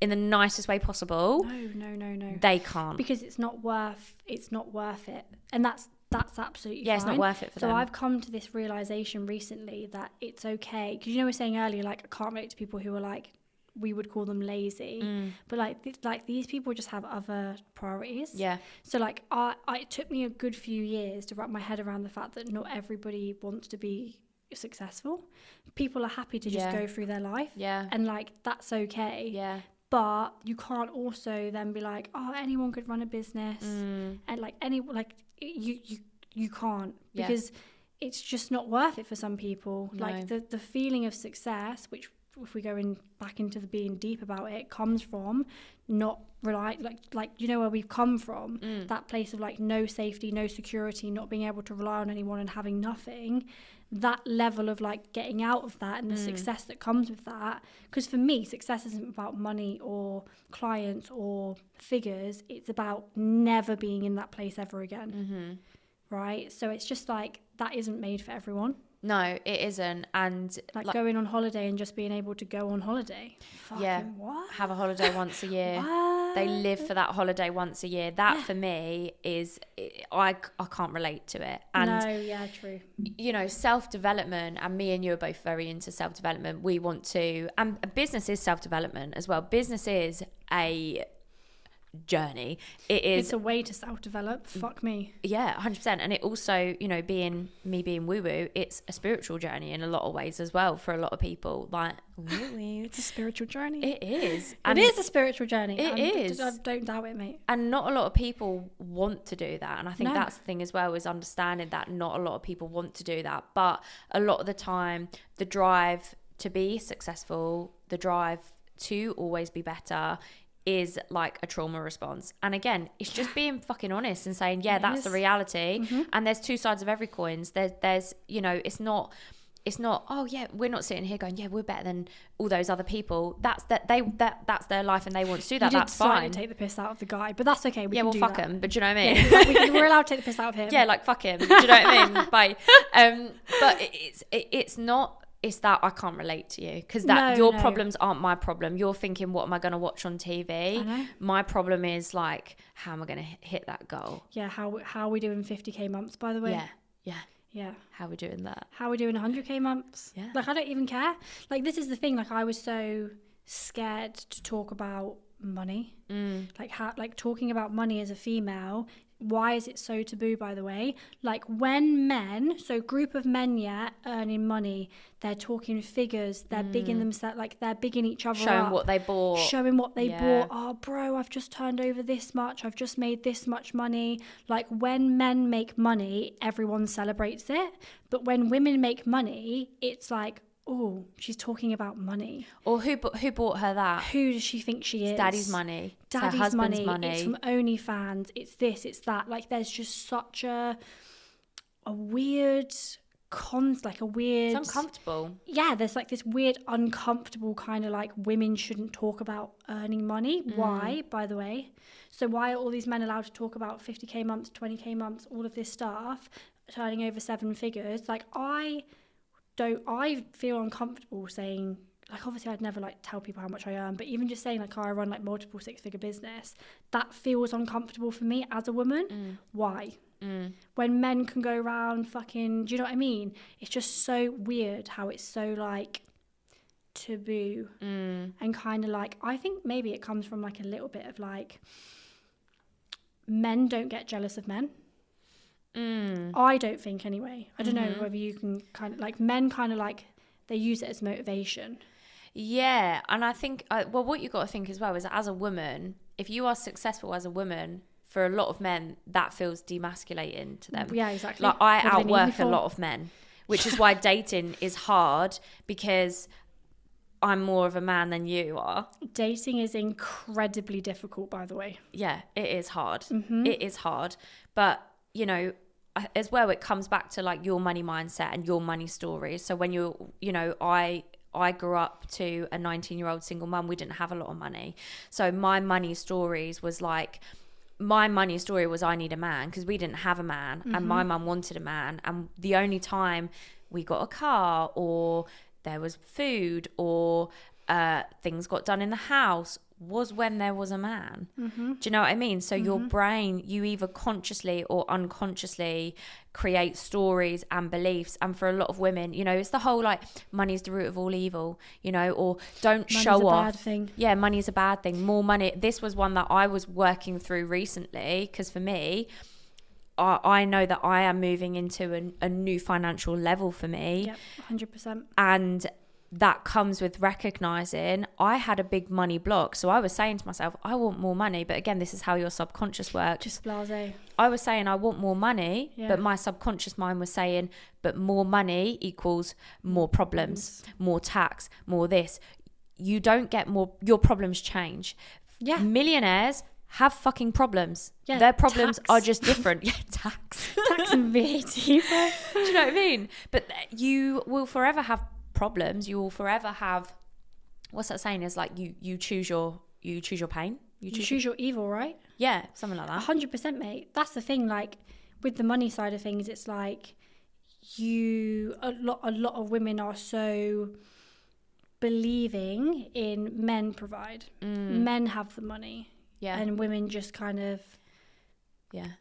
In the nicest way possible. No. They can't. Because it's not worth it. And that's absolutely fine. It's not worth it for them. So I've come to this realization recently that it's okay. Because, you know, we were saying earlier, like, I can't relate to people who are like, we would call them lazy. But like these people just have other priorities. Yeah. So like it took me a good few years to wrap my head around the fact that not everybody wants to be successful. People are happy to just go through their life. Yeah. And like, that's okay. Yeah. But you can't also then be like, oh, anyone could run a business, and like you can't, because it's just not worth it for some people. No. Like the feeling of success, which if we go back into the being deep about it, comes from not rely like you know where we've come from, that place of like no safety, no security, not being able to rely on anyone and having nothing. That level of like getting out of that and the success that comes with that. Because for me, success isn't about money or clients or figures. It's about never being in that place ever again. Right? So it's just like, that isn't made for everyone. No, it isn't. And like going on holiday and just being able to go on holiday. Fucking what? Have a holiday once a year. What? They live for that holiday once a year. That for me is, I can't relate to it. And no, yeah, true. You know, self-development, and me and you are both very into self-development. We want to, and business is self-development as well. Business is a journey. It's a way to self-develop. Fuck me. Yeah, 100%. And it also, you know, being woo-woo, it's a spiritual journey in a lot of ways as well for a lot of people. Like, woo-woo. It's a spiritual journey. It is. It is a spiritual journey. It is. I don't doubt it, mate. And not a lot of people want to do that. And I think that's the thing as well, is understanding that not a lot of people want to do that. But a lot of the time, the drive to be successful, the drive to always be better, is like a trauma response. And again, it's just being fucking honest and saying, that's the reality. And there's two sides of every coin. There's you know, it's not, oh yeah, we're not sitting here going, we're better than all those other people. That's their life and they want to do that. That's fine. To take the piss out of the guy, but that's okay. Fuck him. But do you know what I mean? We're allowed to take the piss out of him. Yeah, like fuck him. Do you know what I mean? Bye. But it's not it's that I can't relate to you because your problems aren't my problem. You're thinking, what am I going to watch on TV? I know. My problem is like, how am I going to hit that goal? Yeah, how are we doing 50k months, by the way? Yeah. How are we doing that? How are we doing 100k months? Yeah. Like, I don't even care. Like, this is the thing. Like, I was so scared to talk about money. Like talking about money as a female. Why is it so taboo, by the way? Like, when men, so group of men, earning money, they're talking figures, they're bigging themselves, like they're bigging each other showing up, what they bought. Oh, bro, I've just turned over this much. I've just made this much money. Like, when men make money, everyone celebrates it. But when women make money, it's like, oh, she's talking about money. Or who bought her that? Who does she think she is? It's daddy's money. Daddy's it's her husband's money. It's from OnlyFans. It's this, it's that. Like, there's just such a weird it's uncomfortable. Yeah, there's like this weird uncomfortable kind of like women shouldn't talk about earning money. Why, by the way? So why are all these men allowed to talk about 50k months, 20k months, all of this stuff, turning over 7 figures? Like, I feel uncomfortable saying, like, obviously I'd never like tell people how much I earn, but even just saying like, I run like multiple 6-figure business, that feels uncomfortable for me as a woman. Why? When men can go around fucking, do you know what I mean? It's just so weird how it's so like taboo and kind of like, I think maybe it comes from like a little bit of like, men don't get jealous of men. I don't think anyway. I don't know whether you can kind of like, men kind of like, they use it as motivation. Yeah, and I think, well, what you got to think as well is that as a woman, if you are successful as a woman, for a lot of men, that feels demasculating to them. Yeah, exactly. Like, I outwork a lot of men, which is why dating is hard, because I'm more of a man than you are. Dating is incredibly difficult, by the way. Yeah, it is hard. It is hard. But, you know, as well, it comes back to like your money mindset and your money stories. So when I grew up to a 19-year-old single mum, we didn't have a lot of money. So my money stories was like, my money story was I need a man, because we didn't have a man and my mum wanted a man. And the only time we got a car or there was food or things got done in the house was when there was a man. Do you know what I mean? So your brain, you either consciously or unconsciously create stories and beliefs. And for a lot of women, you know, it's the whole like, money's the root of all evil, you know, or don't Money's show off. Bad thing. Yeah, money's a bad thing. More money. This was one that I was working through recently, because for me, I know that I am moving into a new financial level for me. Yep, 100%. And that comes with recognizing I had a big money block. So I was saying to myself, I want more money. But again, this is how your subconscious works. Just blasé. I was saying I want more money, but my subconscious mind was saying, but more money equals more problems, more tax, more this. You don't get more, your problems change. Yeah. Millionaires have fucking problems. Yeah, their problems tax. are just different. Yeah, tax. Tax and VAT. Do you know what I mean? But you will forever have problems. You will forever have, what's that saying, is like you choose your pain. You choose your evil, right? Yeah, something like that. 100%, mate. That's the thing. Like, with the money side of things, it's like a lot of women are so believing in men provide. Men have the money. Yeah. And women just kind of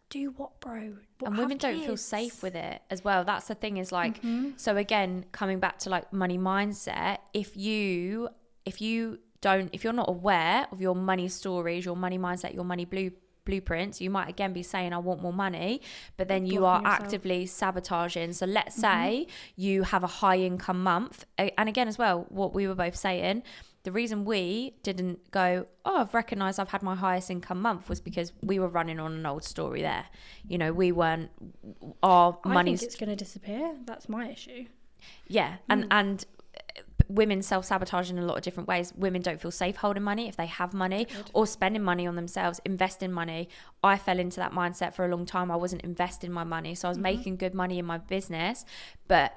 do what, bro? And women don't feel safe with it as well. That's the thing, is like, so again, coming back to like money mindset, if you're not aware of your money stories, your money mindset, your money blueprints, you might again be saying I want more money, but then you are actively sabotaging. So let's say you have a high income month, and again as well, what we were both saying, the reason we didn't go, I've recognised I've had my highest income month, was because we were running on an old story there. You know, we weren't, our money. I think it's going to disappear. That's my issue. Yeah. And women self-sabotage in a lot of different ways. Women don't feel safe holding money if they have money, or spending money on themselves, investing money. I fell into that mindset for a long time. I wasn't investing my money. So I was making good money in my business, but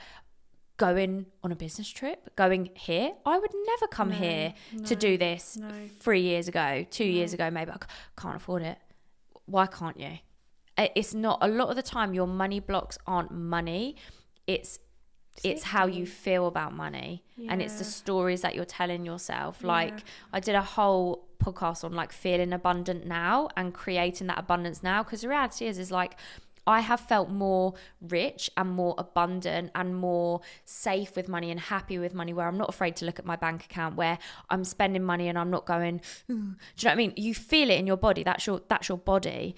going on a business trip, going here, I would never come here to do this 3 years ago, 2 years ago, maybe. I can't afford it. Why can't you? It's not, a lot of the time your money blocks aren't money. It's it's how you feel about money, and it's the stories that you're telling yourself. Like I did a whole podcast on like feeling abundant now and creating that abundance now, because the reality is like I have felt more rich and more abundant and more safe with money and happy with money, where I'm not afraid to look at my bank account, where I'm spending money and I'm not going, do you know what I mean? You feel it in your body. That's your body.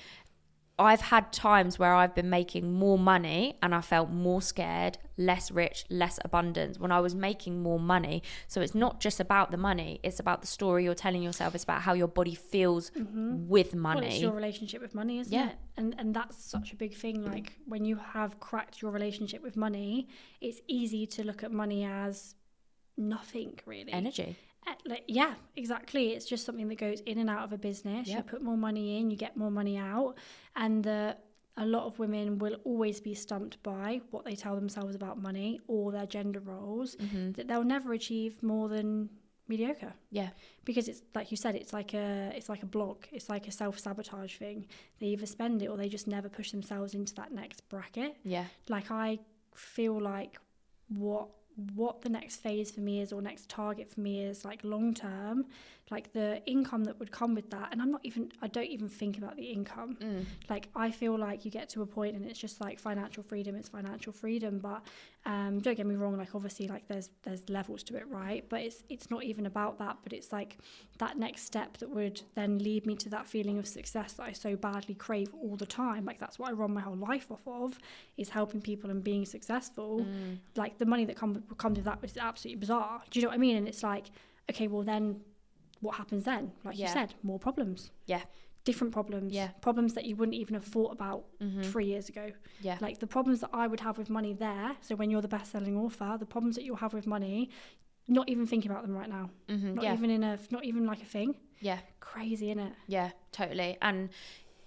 I've had times where I've been making more money and I felt more scared, less rich, less abundant when I was making more money. So it's not just about the money, it's about the story you're telling yourself. It's about how your body feels with money. Well, it's your relationship with money, isn't it? And that's such a big thing. Like when you have cracked your relationship with money, it's easy to look at money as nothing, really. Energy. Yeah, exactly. It's just something that goes in and out of a business. You put more money in, you get more money out, and a lot of women will always be stumped by what they tell themselves about money or their gender roles, that they'll never achieve more than mediocre. Yeah, because it's like you said, it's like a block. It's like a self-sabotage thing. They either spend it or they just never push themselves into that next bracket. Yeah, like I feel like what the next phase for me is, or next target for me is, like long term, like the income that would come with that. And I don't even think about the income. Like I feel like you get to a point and it's just like financial freedom, it's financial freedom. But don't get me wrong, like obviously like there's levels to it, right? But it's not even about that, but it's like that next step that would then lead me to that feeling of success that I so badly crave all the time. Like that's what I run my whole life off of, is helping people and being successful. Like the money that comes with that is absolutely bizarre. Do you know what I mean? And it's like, okay, well then what happens then? Like you said, more problems. Yeah. Different problems. Yeah. Problems that you wouldn't even have thought about 3 years ago. Yeah. Like the problems that I would have with money there. So when you're the best-selling author, the problems that you'll have with money, not even thinking about them right now. Not even like a thing. Yeah. Crazy, innit? Yeah, totally. And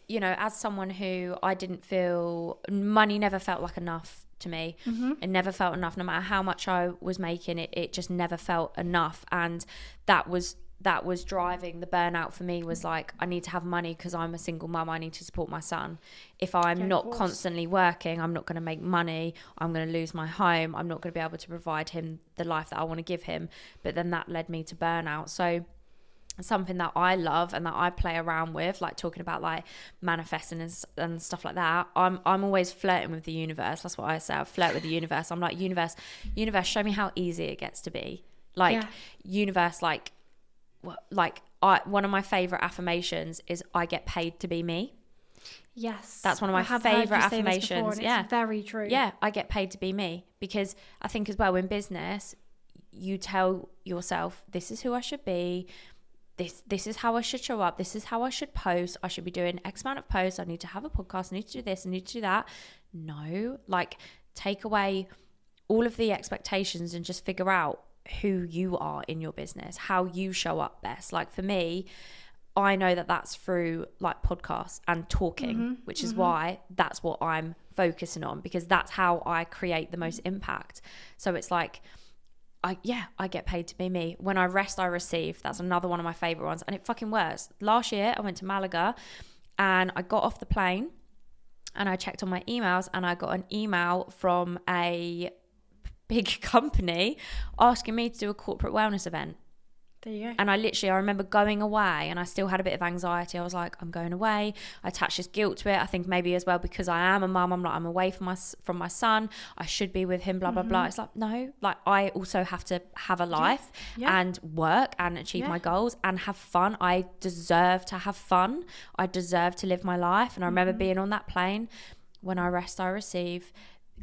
you know, as someone who I didn't feel, money never felt like enough to me. It never felt enough. No matter how much I was making, it just never felt enough. And that was driving the burnout for me, was like, I need to have money because I'm a single mum. I need to support my son. If I'm not constantly working, I'm not going to make money. I'm going to lose my home. I'm not going to be able to provide him the life that I want to give him. But then that led me to burnout. So something that I love and that I play around with, like talking about like manifesting and stuff like that, I'm always flirting with the universe. That's what I say. I flirt with the universe. I'm like, universe, show me how easy it gets to be. Like universe, like one of my favorite affirmations is I get paid to be me. Yes, that's one of my favorite affirmations. Yeah, it's very true. Yeah, I get paid to be me, because I think as well in business, you tell yourself, this is who I should be. This is how I should show up. This is how I should post. I should be doing X amount of posts. I need to have a podcast. I need to do this. I need to do that. No, like take away all of the expectations and just figure out who you are in your business, how you show up best. Like for me, I know that that's through like podcasts and talking, which is why that's what I'm focusing on, because that's how I create the most impact. So it's like, I get paid to be me. When I rest, I receive. That's another one of my favorite ones, and it fucking works. Last year I went to Malaga and I got off the plane and I checked on my emails, and I got an email from a big company asking me to do a corporate wellness event. There you go. And I remember going away and I still had a bit of anxiety. I was like, I'm going away. I attached this guilt to it. I think maybe as well because I am a mum, I'm like, I'm away from my son. I should be with him, blah, blah, blah. It's like, no, like I also have to have a life and work and achieve my goals and have fun. I deserve to have fun. I deserve to live my life. And I remember being on that plane. When I rest, I receive.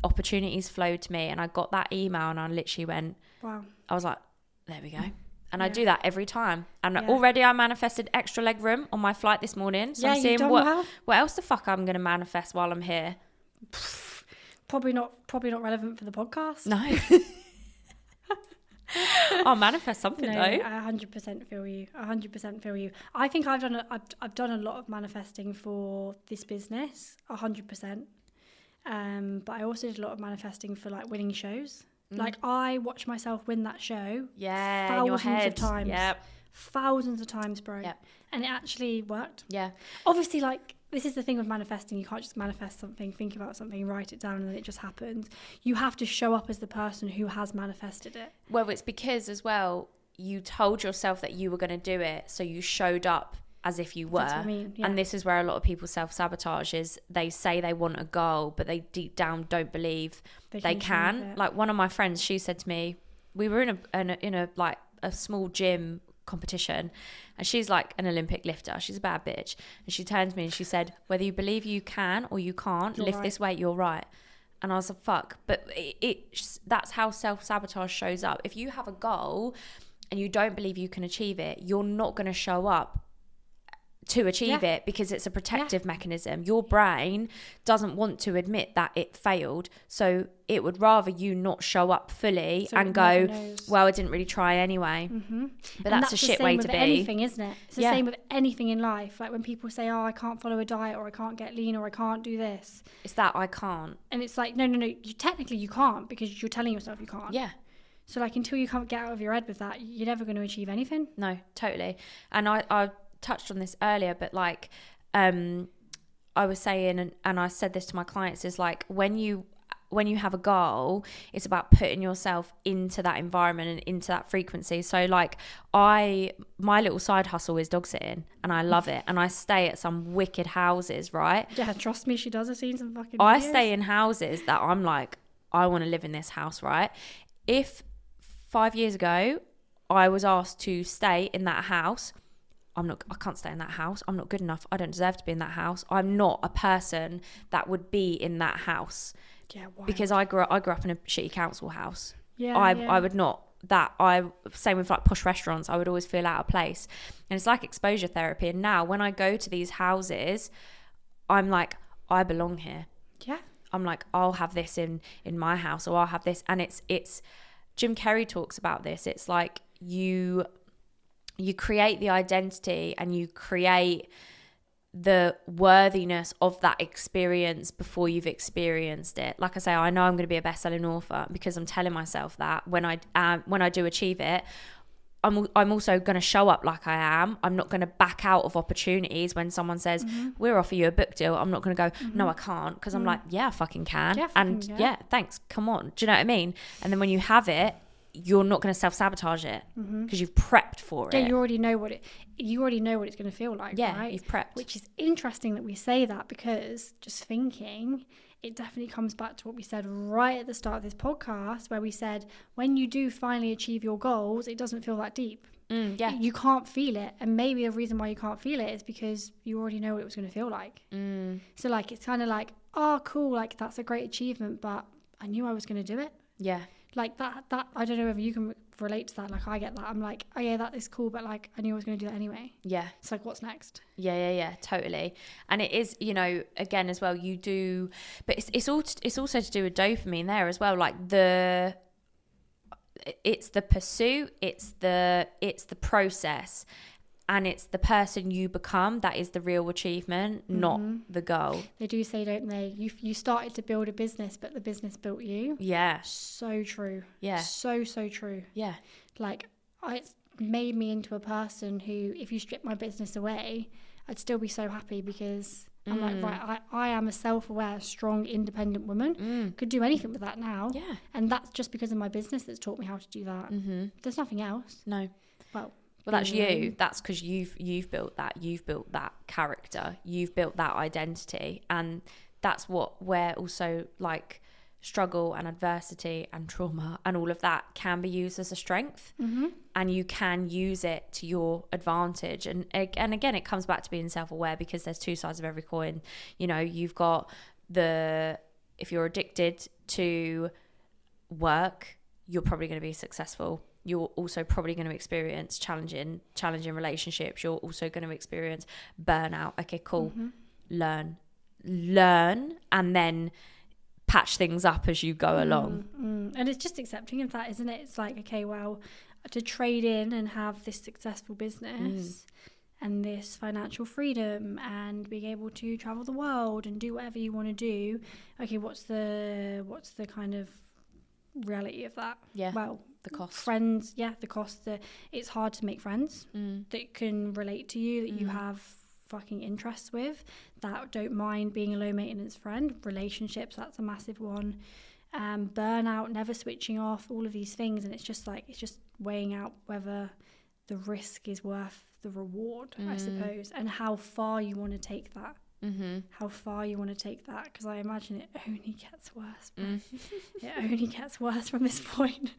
Opportunities flowed to me, and I got that email and I literally went, wow. I was like, there we go. And I do that every time. And already I manifested extra leg room on my flight this morning. So I'm seeing what else the fuck I'm going to manifest while I'm here. Probably not relevant for the podcast. No. I'll manifest something though. I 100% feel you. 100% feel you. I think I've done a lot of manifesting for this business, 100%. But I also did a lot of manifesting for like winning shows. Like I watched myself win that show thousands of times. Thousands of times, bro. And it actually worked. Yeah. Obviously, like this is the thing with manifesting. You can't just manifest something, think about something, write it down, and then it just happens. You have to show up as the person who has manifested it. Well, it's because as well, you told yourself that you were going to do it, so you showed up as if you were. That's what I mean, yeah. And this is where a lot of people self-sabotage, is they say they want a goal, but they deep down don't believe they can. Like one of my friends, she said to me, we were in a like a small gym competition, and she's like an Olympic lifter. She's a bad bitch. And she turned to me and she said, whether you believe you can or you can't lift this weight, you're right. And I was like, fuck. But that's how self-sabotage shows up. If you have a goal and you don't believe you can achieve it, you're not going to show up to achieve it, because it's a protective mechanism. Your brain doesn't want to admit that it failed, so it would rather you not show up fully and go, well, I didn't really try anyway. But that's a shit way to be. Anything, isn't it? It's the same with anything in life. Like when people say, oh, I can't follow a diet, or I can't get lean, or I can't do this, it's that I can't. And it's like, no, technically you can't, because you're telling yourself you can't. So like, until you can't get out of your head with that, you're never going to achieve anything. No, totally. And I touched on this earlier, but like I was saying, and I said this to my clients, is like when you have a goal, it's about putting yourself into that environment and into that frequency. So like my little side hustle is dog sitting, and I love it, and I stay at some wicked houses, right? Yeah, trust me, she does. I've seen some fucking videos. I stay in houses that I'm like, I want to live in this house, right? If 5 years ago I was asked to stay in that house, I can't stay in that house. I'm not good enough. I don't deserve to be in that house. I'm not a person that would be in that house. Yeah, wild. Because I grew up in a shitty council house. I would not. Same with like posh restaurants, I would always feel out of place. And it's like exposure therapy. And now when I go to these houses, I'm like, I belong here. Yeah. I'm like, I'll have this in my house, or I'll have this. And it's Jim Carrey talks about this. It's like you create the identity, and you create the worthiness of that experience before you've experienced it. Like I say, I know I'm going to be a best-selling author because I'm telling myself that when I do achieve it, I'm also going to show up like I am. I'm not going to back out of opportunities when someone says, we'll offer you a book deal. I'm not going to go, no, I can't. Because I'm like, yeah, I fucking can. Yeah, thanks. Come on. Do you know what I mean? And then when you have it, you're not going to self-sabotage it because you've prepped for it. Yeah, you already know what it's going to feel like, right? You've prepped. Which is interesting that we say that, because just thinking, it definitely comes back to what we said right at the start of this podcast, where we said when you do finally achieve your goals, it doesn't feel that deep. You can't feel it, and maybe the reason why you can't feel it is because you already know what it was going to feel like. So like, it's kind of like, oh cool, like that's a great achievement, but I knew I was going to do it. Like that I don't know if you can relate to that. Like I get that. I'm like, oh yeah, that is cool, but like I knew I was going to do that anyway. It's like, what's next? Totally. And it is, again as well, you do, but it's also to do with dopamine there as well. Like it's the pursuit, it's the process, and it's the person you become that is the real achievement, not the goal. They do say, don't they? You started to build a business, but the business built you. Yeah. So true. Yeah. So true. Yeah. Like, it's made me into a person who, if you strip my business away, I'd still be so happy, because I'm like, right, I am a self-aware, strong, independent woman. Could do anything with that now. Yeah. And that's just because of my business that's taught me how to do that. There's nothing else. No. Well, that's you. That's because you've built that. You've built that character. You've built that identity, and that's where also like struggle and adversity and trauma and all of that can be used as a strength, and you can use it to your advantage. And again, it comes back to being self-aware, because there's two sides of every coin. You've got if you're addicted to work, you're probably going to be successful. You're also probably going to experience challenging relationships. You're also going to experience burnout. Okay, cool. Learn, and then patch things up as you go along. And it's just accepting of that, isn't it? It's like, okay, well, to trade in and have this successful business and this financial freedom and being able to travel the world and do whatever you want to do. Okay, what's the kind of reality of that? Yeah. Well, the cost. The cost. It's hard to make friends that can relate to you, that you have fucking interests with, that don't mind being a low maintenance friend. Relationships, that's a massive one. Burnout, never switching off, all of these things. And it's just weighing out whether the risk is worth the reward, I suppose, and how far you want to take that. How far you want to take that, because I imagine it only gets worse. It only gets worse from this point.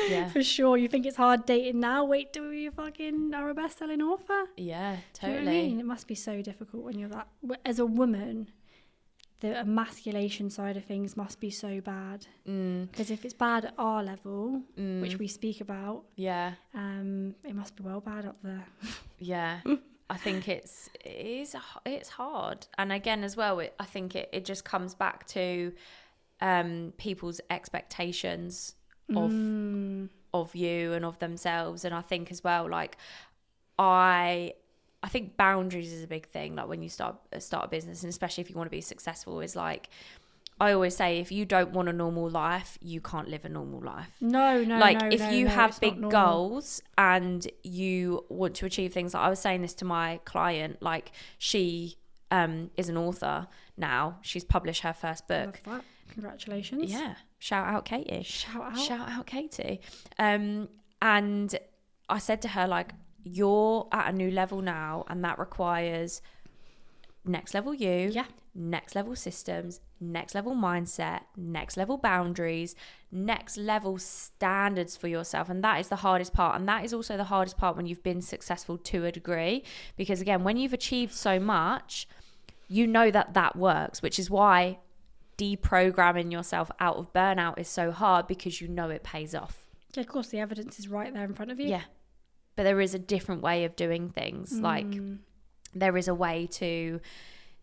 Yeah, for sure. You think it's hard dating now? Wait till you fucking are a best-selling author. Yeah, totally. Do you know what I mean? It must be so difficult when you're that. As a woman, the emasculation side of things must be so bad. Because if it's bad at our level, which we speak about, it must be well bad up there. Yeah. I think it's hard. And again, as well, I think it just comes back to people's expectations of you and of themselves. And I think as well, like, I think boundaries is a big thing. Like, when you start a business, and especially if you want to be successful, is like, I always say, if you don't want a normal life, you can't live a normal life. If you have big goals and you want to achieve things, like I was saying this to my client, like, she is an author now. She's published her first book. Love that. Congratulations. Yeah. Shout out Katie. Shout out Katie. And I said to her, like, you're at a new level now, and that requires next level next level systems, next level mindset, next level boundaries, next level standards for yourself. And that is the hardest part. And that is also the hardest part when you've been successful to a degree, because again, when you've achieved so much, you know that works, which is why deprogramming yourself out of burnout is so hard, because you know it pays off. Yeah, of course, the evidence is right there in front of you. Yeah. But there is a different way of doing things. Like, there is a way to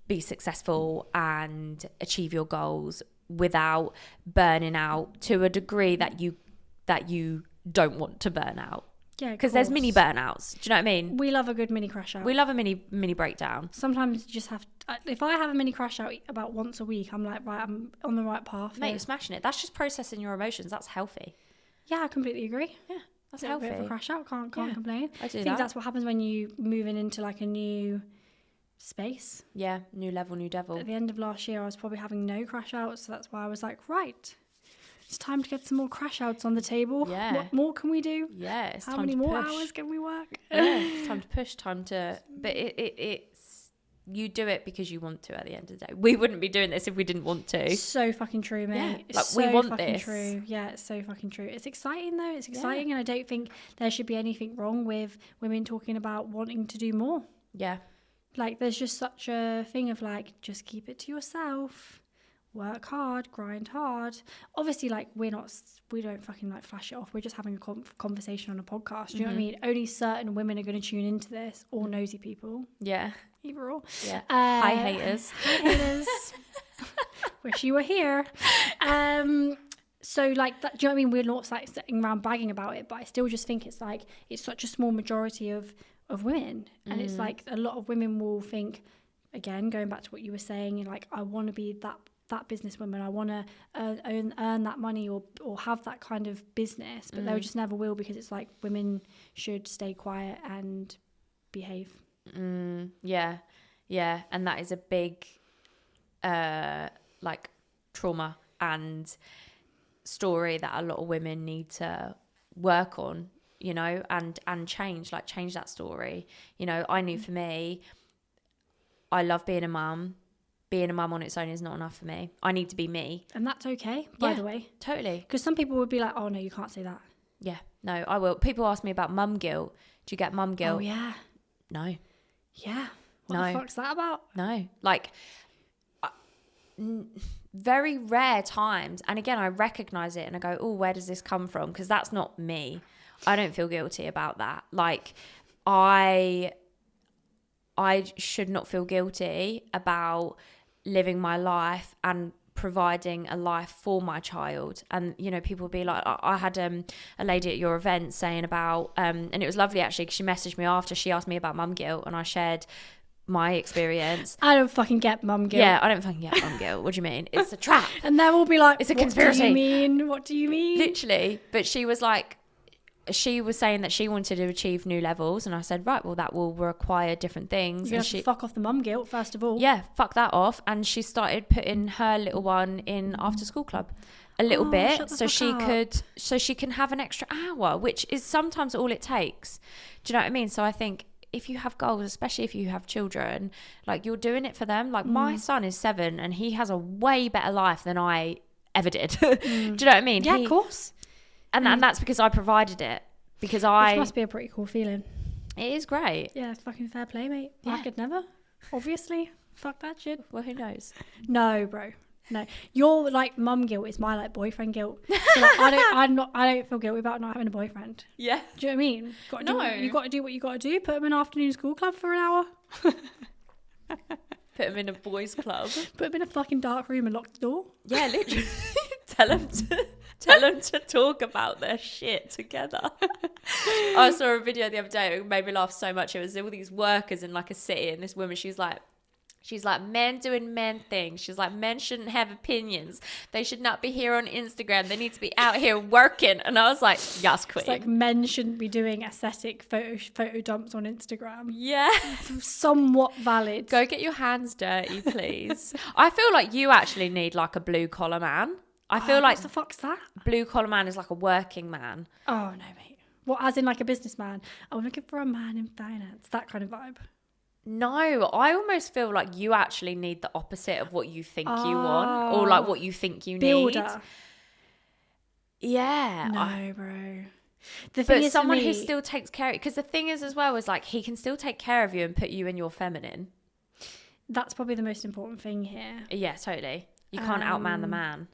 be successful and achieve your goals without burning out to a degree that you don't want to burn out. Yeah, because there's mini burnouts. Do you know what I mean? We love a good mini crash out. We love a mini breakdown. Sometimes you just have to, if I have a mini crash out about once a week, I'm like, right, I'm on the right path. Mate, you're smashing it. That's just processing your emotions. That's healthy. Yeah, I completely agree. Yeah, that's healthy. A bit of a crash out, can't complain. I think that's what happens when you moving into like a new space. Yeah, new level, new devil. At the end of last year, I was probably having no crash outs, so that's why I was like, right, it's time to get some more crash outs on the table. Yeah. What more can we do? Yeah, it's How time many to more push. hours can we work? Yeah, it's time to push, but it's you do it because you want to. At the end of the day, we wouldn't be doing this if we didn't want to. So fucking true, mate. Yeah, it's like, so we want fucking this. true. Yeah, it's so fucking true. It's exciting though. It's exciting, and I don't think there should be anything wrong with women talking about wanting to do more. Yeah. Like, there's just such a thing of like, just keep it to yourself, work hard, grind hard. Obviously, like, we don't fucking like flash it off. We're just having a conversation on a podcast. Do you know what I mean? Only certain women are going to tune into this, or nosy people. Yeah. Either or. Yeah. Hi, haters. Hi, haters. Wish you were here. So like that, do you know what I mean? We're not like sitting around bragging about it, but I still just think it's like, it's such a small majority of women, and it's like a lot of women will think, again, going back to what you were saying, like, I want to be that businesswoman, I want to earn that money or have that kind of business, but they just never will, because it's like, women should stay quiet and behave. Yeah, and that is a big like trauma and story that a lot of women need to work on, you know, and change that story. You know, I knew for me, I love being a mum. Being a mum on its own is not enough for me. I need to be me. And that's okay, by the way. Totally. Because some people would be like, oh no, you can't say that. Yeah, no, I will. People ask me about mum guilt. Do you get mum guilt? Oh yeah. No. Yeah. What the fuck's that about? No. Like, very rare times. And again, I recognize it and I go, oh, where does this come from? Because that's not me. I don't feel guilty about that. Like, I should not feel guilty about living my life and providing a life for my child. And, you know, people be like, I had a lady at your event saying about, and it was lovely actually, because she messaged me after, she asked me about mum guilt, and I shared my experience. I don't fucking get mum guilt. Yeah, I don't fucking get mum guilt. What do you mean? It's a trap. And they'll all be like, it's a conspiracy. What do you mean? Literally. But she was like, she was saying that she wanted to achieve new levels, and I said, right, well, that will require different things. You and have to fuck off the mum guilt first of all. Yeah, fuck that off. And she started putting her little one in after school club a little bit, so she can have an extra hour, which is sometimes all it takes. Do you know what I mean? So I think if you have goals, especially if you have children, like, you're doing it for them. Like, my son is 7 and he has a way better life than I ever did. Do you know what I mean? Yeah, of course. And that's because I provided it. Which must be a pretty cool feeling. It is great. Yeah, it's fucking fair play, mate. Yeah. I could never. Obviously. Fuck that shit. Well, who knows? No, bro. No. Your, like, mum guilt is my, like, boyfriend guilt. So, like, I don't feel guilty about not having a boyfriend. Yeah. Do you know what I mean? You got to do what you got to do. Put him in afternoon school club for an hour. Put him in a boys' club. Put him in a fucking dark room and lock the door. Yeah, literally. Tell them to talk about their shit together. I saw a video the other day. It made me laugh so much. It was all these workers in like a city, and this woman, she's like, men doing men things. She's like, men shouldn't have opinions. They should not be here on Instagram. They need to be out here working. And I was like, yes, queen. It's like, men shouldn't be doing aesthetic photo dumps on Instagram. Yeah. Somewhat valid. Go get your hands dirty, please. I feel like you actually need like a blue collar man. I feel like what the fuck's that? Blue collar man is like a working man. Oh, no, mate. What, as in like a businessman? I'm looking for a man in finance. That kind of vibe. No, I almost feel like you actually need the opposite of what you think you want, or like what you think you builder. need. Yeah. No, bro. The thing But is, someone for who me, still takes care of you. Because the thing is as well is like, he can still take care of you and put you in your feminine. that's probably the most important thing here. Yeah, totally. You can't outman the man.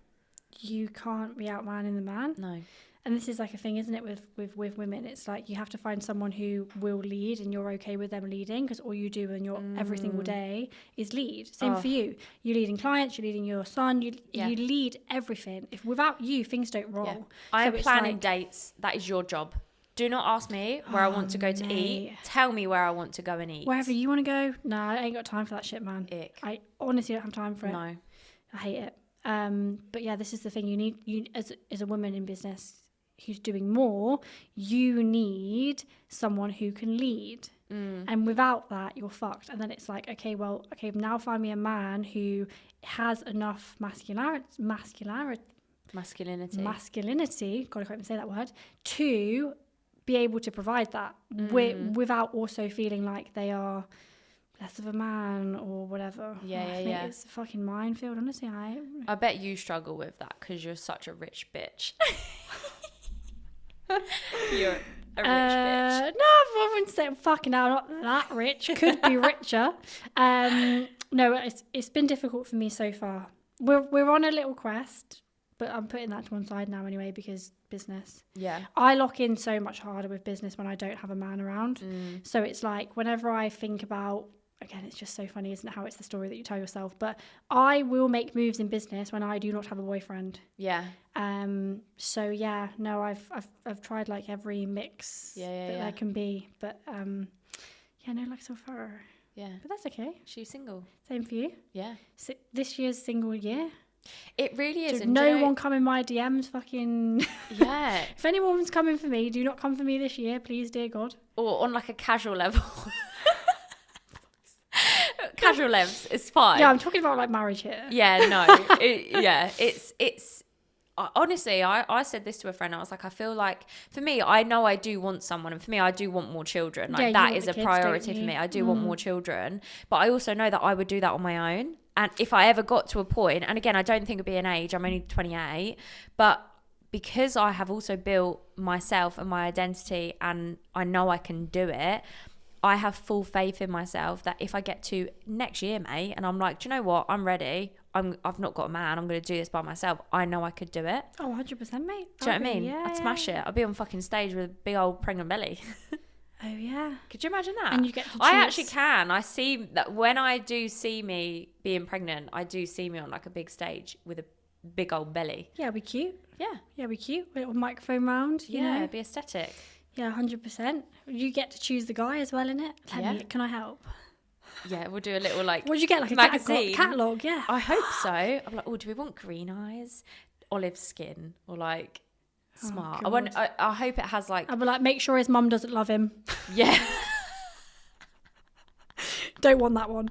You can't be outmanning the man. No. And this is like a thing, isn't it, with women? It's like you have to find someone who will lead and you're okay with them leading, because all you do in your every single day is lead. Same for you. You're leading clients, you're leading your son, you lead everything. If without you, things don't roll. Yeah. I am planning dates. That is your job. Do not ask me where I want to go to eat. Tell me where I want to go and eat. Wherever you want to go. No, I ain't got time for that shit, man. Ick. I honestly don't have time for it. No. I hate it. But yeah, this is the thing. You as a woman in business who's doing more, you need someone who can lead. And without that, you're fucked. And then it's like, okay, now find me a man who has enough masculinity, God, I can't even say that word, to be able to provide that without also feeling like they are less of a man or whatever. Yeah. It's a fucking minefield, honestly. I bet you struggle with that because you're such a rich bitch. You're a rich bitch. No, I wouldn't say fucking hell, not that rich. Could be richer. No, it's been difficult for me so far. We're on a little quest, but I'm putting that to one side now anyway, because business. Yeah. I lock in so much harder with business when I don't have a man around. So it's like whenever I think about, again, it's just so funny, isn't it, how it's the story that you tell yourself, but I will make moves in business when I do not have a boyfriend. Yeah. So yeah, no, I've tried like every mix that there can be, but no luck so far. Yeah. But that's okay. She's single. Same for you. Yeah. So this year's single year. It really is. So no one come in my DMs fucking... Yeah. If anyone's coming for me, do not come for me this year, please, dear God. Or on like a casual level. Casual levels, it's fine. Yeah, I'm talking about like marriage here. Yeah, no. It's honestly, I said this to a friend. I was like, I feel like, for me, I know I do want someone, and for me, I do want more children. Like, that is a priority for me. I do want more children, but I also know that I would do that on my own. And if I ever got to a point, and again, I don't think it'd be an age, I'm only 28, but because I have also built myself and my identity, and I know I can do it, I have full faith in myself that if I get to next year, mate, and I'm like, do you know what? I'm ready. I've not got a man. I'm going to do this by myself. I know I could do it. Oh, 100%, mate. Do you know what I mean? Yeah, I'd smash it. I'd be on fucking stage with a big old pregnant belly. Oh, yeah. Could you imagine that? And you get to choose. I actually can. I see that when I do see me being pregnant, I do see me on like a big stage with a big old belly. Yeah, we cute. Yeah. Yeah, we cute. Little microphone round, you know. Be aesthetic. Yeah, 100%. You get to choose the guy as well, innit? Can I help? Yeah, we'll do a little like... What do you get, like magazine? A catalogue, yeah. I hope so. I'm like, do we want green eyes, olive skin, or like Smart. God. I hope it has like... I'd be like, make sure his mum doesn't love him. Yeah. Don't want that one.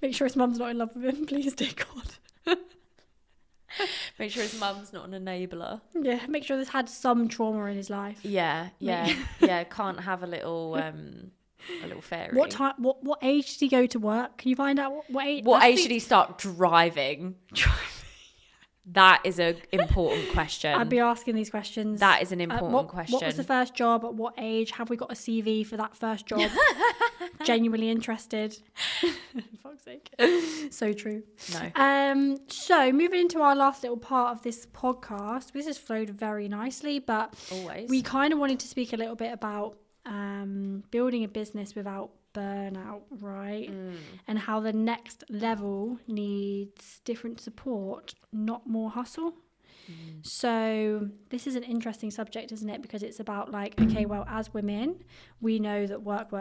Make sure his mum's not in love with him, please, dear God. Make sure his mum's not an enabler. Yeah, make sure this had some trauma in his life. Yeah. Can't have a little fairy. What time? What age did he go to work? Can you find out what age? What age did he start driving? That is an important question. I'd be asking these questions. That is an important question. What was the first job? At what age? Have we got a CV for that first job? Genuinely interested. For fuck's sake. So true. No. So moving into our last little part of this podcast, this has flowed very nicely, but Always. we kind of wanted to speak a little bit about building a business without burnout, right? And how the next level needs different support, not more hustle. So this is an interesting subject, isn't it? Because it's about like, okay, well, as women, we know that work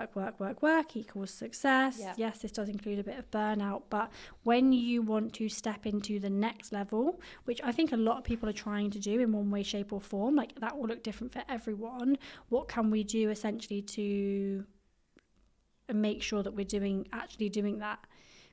equals success. Yep. Yes, this does include a bit of burnout, but when you want to step into the next level, which I think a lot of people are trying to do in one way, shape or form, like that will look different for everyone. What can we do essentially to make sure that we're actually doing that?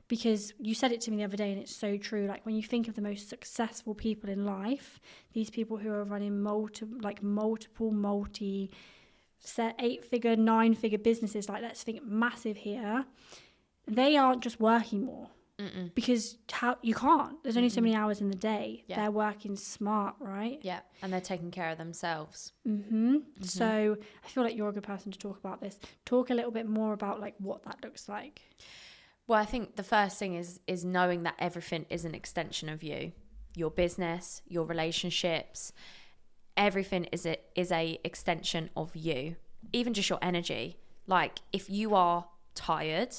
Because you said it to me the other day and it's so true. Like when you think of the most successful people in life, these people who are running multiple 8-figure, 9-figure businesses, like let's think massive here, they aren't just working more. Because you can't. There's only so many hours in the day. Yeah. They're working smart, right? Yeah, and they're taking care of themselves. So I feel like you're a good person to talk about this. Talk a little bit more about like what that looks like. Well, I think the first thing is knowing that everything is an extension of you. Your business, your relationships, everything is a extension of you. Even just your energy. Like if you are tired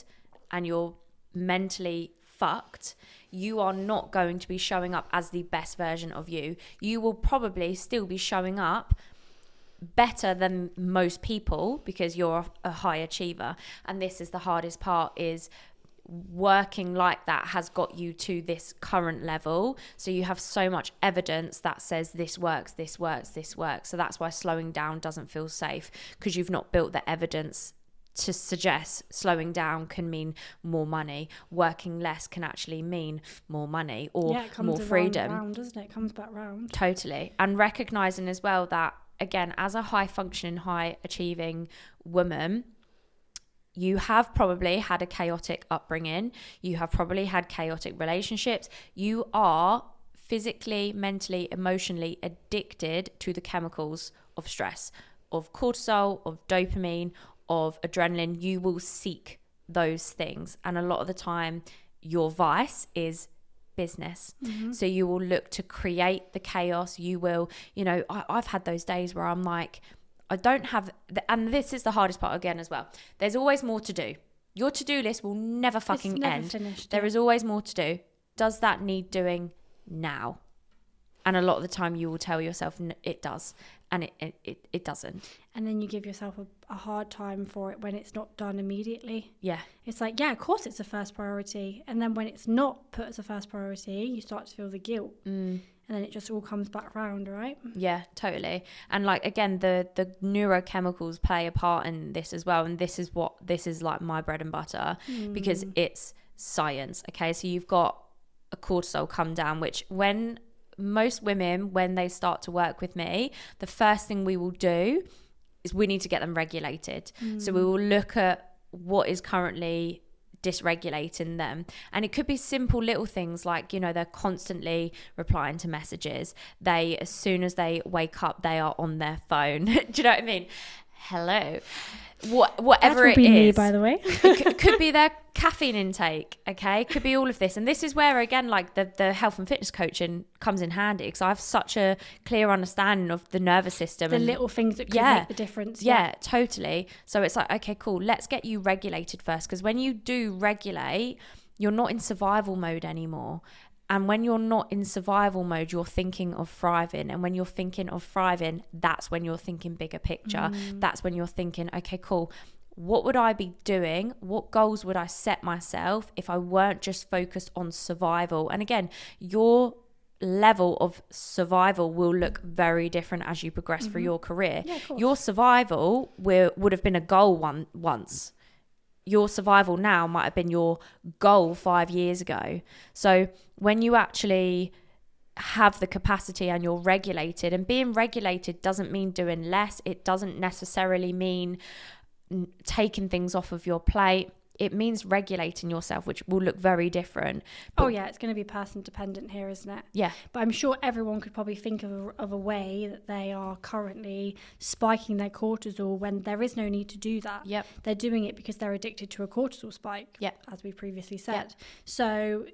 and you're mentally fucked, you are not going to be showing up as the best version of you. You will probably still be showing up better than most people because you're a high achiever. And this is the hardest part, is working like that has got you to this current level. So you have so much evidence that says this works. So that's why slowing down doesn't feel safe, because you've not built the evidence to suggest slowing down can mean more money. Working less can actually mean more money or more freedom. Round, doesn't it? It comes back round. Totally. And recognizing as well that, again, as a high functioning, high achieving woman, you have probably had a chaotic upbringing. You have probably had chaotic relationships. You are physically, mentally, emotionally addicted to the chemicals of stress, of cortisol, of dopamine, of adrenaline. You will seek those things. And a lot of the time, your vice is business. So you will look to create the chaos. You will, I've had those days where I'm like, I don't have, and this is the hardest part again as well. There's always more to do. Your to-do list will never fucking end. Finished, there is always more to do. Does that need doing now? And a lot of the time you will tell yourself it does, and it doesn't. And then you give yourself a hard time for it when it's not done immediately. Yeah. It's like, yeah, of course it's a first priority. And then when it's not put as a first priority, you start to feel the guilt. And then it just all comes back round, right? Yeah, totally. And like, again, the neurochemicals play a part in this as well. And this is like my bread and butter because it's science. Okay. So you've got a cortisol come down, which when most women, when they start to work with me, the first thing we will do is we need to get them regulated. So we will look at what is currently dysregulating them, and it could be simple little things like, they're constantly replying to messages. They, as soon as they wake up, they are on their phone. Do you know what I mean? Hello. Whatever it is, me, by the way. It could be their caffeine intake. Okay, could be all of this. And this is where, again, like the health and fitness coaching comes in handy, because I have such a clear understanding of the nervous system, the little things that could make the difference. Yeah, totally. So it's like, okay, cool, let's get you regulated first, because when you do regulate, you're not in survival mode anymore. And when you're not in survival mode, you're thinking of thriving. And when you're thinking of thriving, that's when you're thinking bigger picture. That's when you're thinking, okay, cool, what would I be doing? What goals would I set myself if I weren't just focused on survival? And again, your level of survival will look very different as you progress through your career. Yeah, of course. Your survival would have been a goal once. Your survival now might have been your goal 5 years ago. So when you actually have the capacity and you're regulated, and being regulated doesn't mean doing less. It doesn't necessarily mean taking things off of your plate. It means regulating yourself, which will look very different. But, it's going to be person dependent here, isn't it? Yeah. But I'm sure everyone could probably think of a way that they are currently spiking their cortisol when there is no need to do that. Yep. They're doing it because they're addicted to a cortisol spike, as we previously said. Yep. So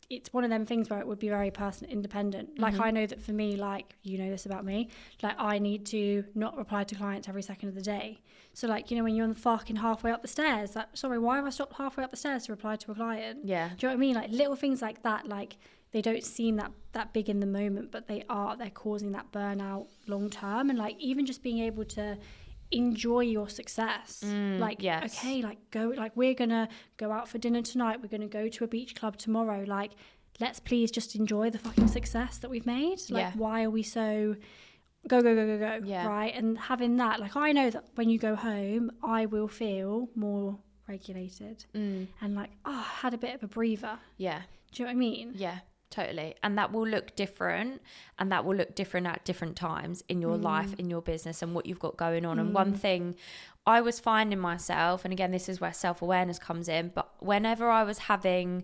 it's one of them things where it would be very person independent. Like, I know that for me, like, you know this about me, like, I need to not reply to clients every second of the day. So, like, you know, when you're on the fucking halfway up the stairs, like, sorry, why have I stopped halfway up the stairs to reply to a client? Yeah. Do you know what I mean? Like, little things like that, like, they don't seem that big in the moment, but they're causing that burnout long term. And, like, even just being able to enjoy your success, okay, like, go, like, we're gonna go out for dinner tonight, we're gonna go to a beach club tomorrow, like, let's please just enjoy the fucking success that we've made. Like, why are we so go, right? And having that, like, I know that when you go home, I will feel more regulated and like, I had a bit of a breather. Do you know what I mean? Yeah, totally. And that will look different, and that will look different at different times in your life, in your business, and what you've got going on. And one thing I was finding myself, and again, this is where self-awareness comes in, but whenever I was having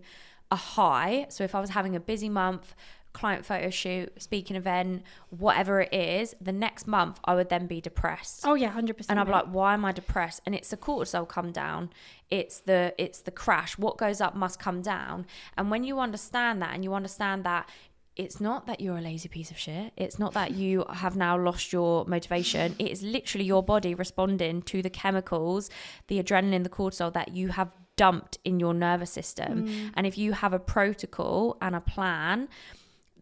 a high, so if I was having a busy month, client photo shoot, speaking event, whatever it is, the next month I would then be depressed. Oh yeah, 100%. And I'd be like, why am I depressed? And it's the cortisol come down. It's the crash. What goes up must come down. And when you understand that, and you understand that it's not that you're a lazy piece of shit, it's not that you have now lost your motivation, it is literally your body responding to the chemicals, the adrenaline, the cortisol that you have dumped in your nervous system. And if you have a protocol and a plan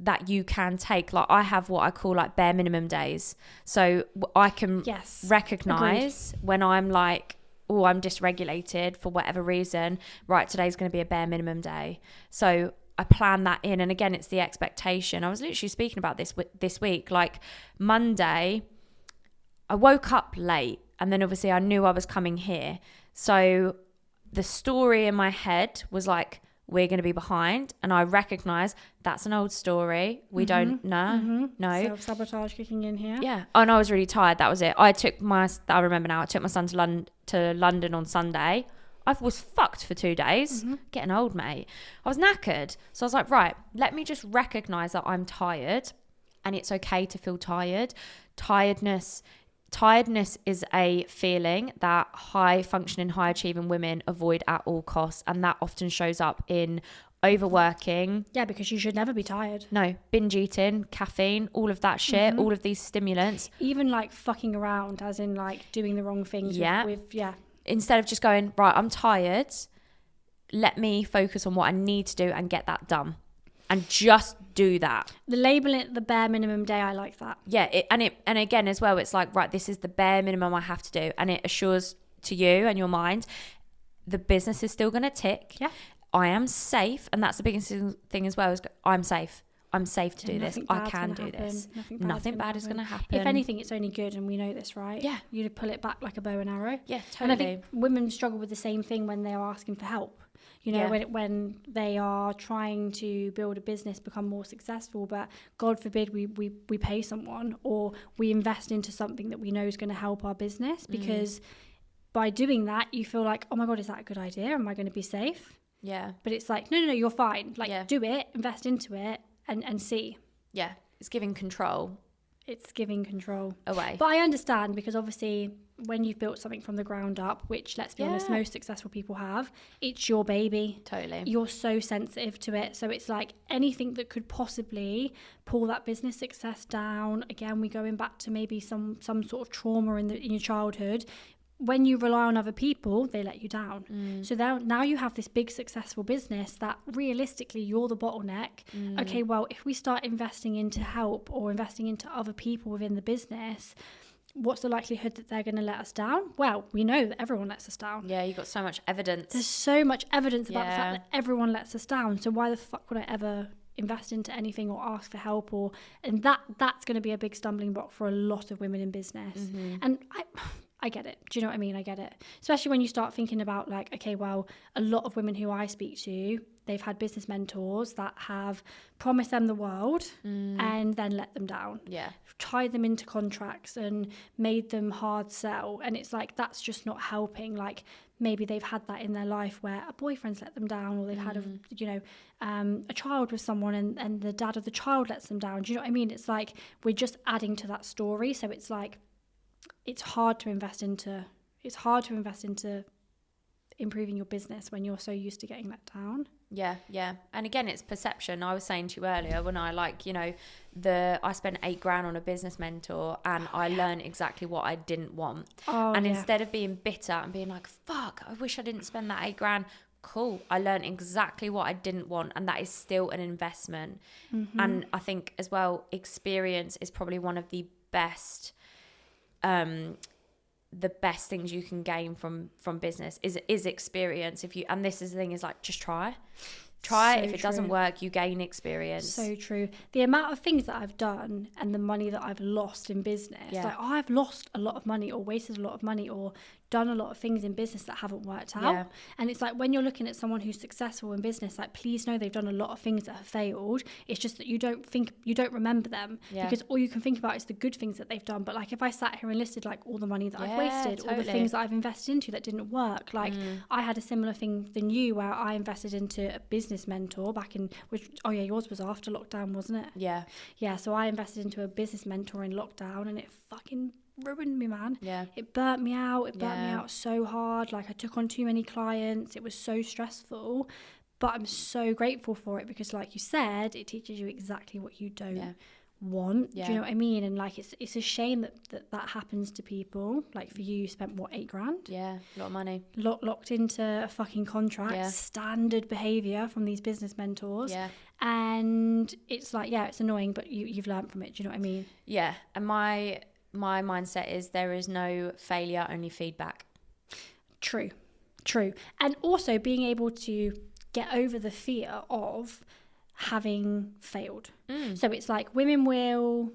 that you can take, like, I have what I call like bare minimum days, so I can recognize when I'm like, oh, I'm dysregulated for whatever reason, right, today's going to be a bare minimum day. So I plan that in. And again, it's the expectation. I was literally speaking about this week, like Monday I woke up late, and then obviously I knew I was coming here, so the story in my head was like, we're going to be behind. And I recognize that's an old story. We don't know. No. Self-sabotage kicking in here. Yeah. Oh, and I was really tired. That was it. I remember now, I took my son to London on Sunday. I was fucked for 2 days. Getting old, mate. I was knackered. So I was like, right, let me just recognize that I'm tired, and it's okay to feel tired. Tiredness is a feeling that high functioning, high achieving women avoid at all costs, and that often shows up in overworking. Yeah, because you should never be tired. No, binge eating, caffeine, all of that shit, all of these stimulants. Even like fucking around, as in like doing the wrong things with Instead of just going, right, I'm tired, let me focus on what I need to do and get that done. And just do that. The labeling it the bare minimum day, I like that. Yeah, and again as well, it's like, right, this is the bare minimum I have to do, and it assures to you and your mind the business is still going to tick. Yeah, I am safe, and that's the biggest thing as well. Is I'm safe. I'm safe to do this. I can do this. Nothing bad is going to happen. If anything, it's only good, and we know this, right? Yeah. You pull it back like a bow and arrow. Yeah, totally. And I think women struggle with the same thing when they're asking for help. You know, when they are trying to build a business, become more successful, but God forbid we pay someone or we invest into something that we know is going to help our business, because by doing that, you feel like, oh my God, is that a good idea? Am I going to be safe? Yeah. But it's like, no, you're fine. Like, do it, invest into it and see. Yeah. It's giving control. It's giving control away. But I understand, because obviously when you've built something from the ground up, which, let's be honest, most successful people have, it's your baby. Totally. You're so sensitive to it. So it's like anything that could possibly pull that business success down. Again, we're going back to maybe some sort of trauma in your childhood. When you rely on other people, they let you down. So now you have this big successful business that realistically you're the bottleneck. Okay, well, if we start investing into help or investing into other people within the business, what's the likelihood that they're going to let us down? Well, we know that everyone lets us down. Yeah, you've got so much evidence. There's so much evidence about the fact that everyone lets us down. So why the fuck would I ever invest into anything or ask for help, and that's going to be a big stumbling block for a lot of women in business. And I get it. Do you know what I mean? I get it. Especially when you start thinking about like, okay, well, a lot of women who I speak to, they've had business mentors that have promised them the world and then let them down. Yeah. Tied them into contracts and made them hard sell. And it's like, that's just not helping. Like maybe they've had that in their life where a boyfriend's let them down, or they've had a child with someone and the dad of the child lets them down. Do you know what I mean? It's like, we're just adding to that story. So it's like, it's hard to invest into improving your business when you're so used to getting let down. Yeah. And again, it's perception. I was saying to you earlier when I I spent $8,000 on a business mentor and I learned exactly what I didn't want. Instead of being bitter and being like, fuck, I wish I didn't spend that $8,000. Cool. I learned exactly what I didn't want, and that is still an investment. And I think as well, experience is probably one of the best things you can gain from business is experience. And this is the thing, is like, just try it. If it doesn't work, you gain experience. So true. The amount of things that I've done and the money that I've lost in business, like I've lost a lot of money or wasted a lot of money or done a lot of things in business that haven't worked out. And it's like, when you're looking at someone who's successful in business, like, please know they've done a lot of things that have failed. It's just that you don't remember them because all you can think about is the good things that they've done. But like, if I sat here and listed like all the money that I've wasted, all the things that I've invested into that didn't work, like I had a similar thing than you, where I invested into a business mentor back in, yours was after lockdown, wasn't it? Yeah, so I invested into a business mentor in lockdown, and it fucking ruined me, man. It burnt me out so hard. Like, I took on too many clients. It was so stressful, but I'm so grateful for it because, like you said, it teaches you exactly what you don't want. Do you know what I mean? And like, it's a shame that happens to people. Like, for you spent what, $8,000? A lot of money locked into a fucking contract. Standard behavior from these business mentors. And it's like, it's annoying, but you've learned from it. Do you know what I mean? And my mindset is there is no failure, only feedback. True. And also being able to get over the fear of having failed. So it's like, women will,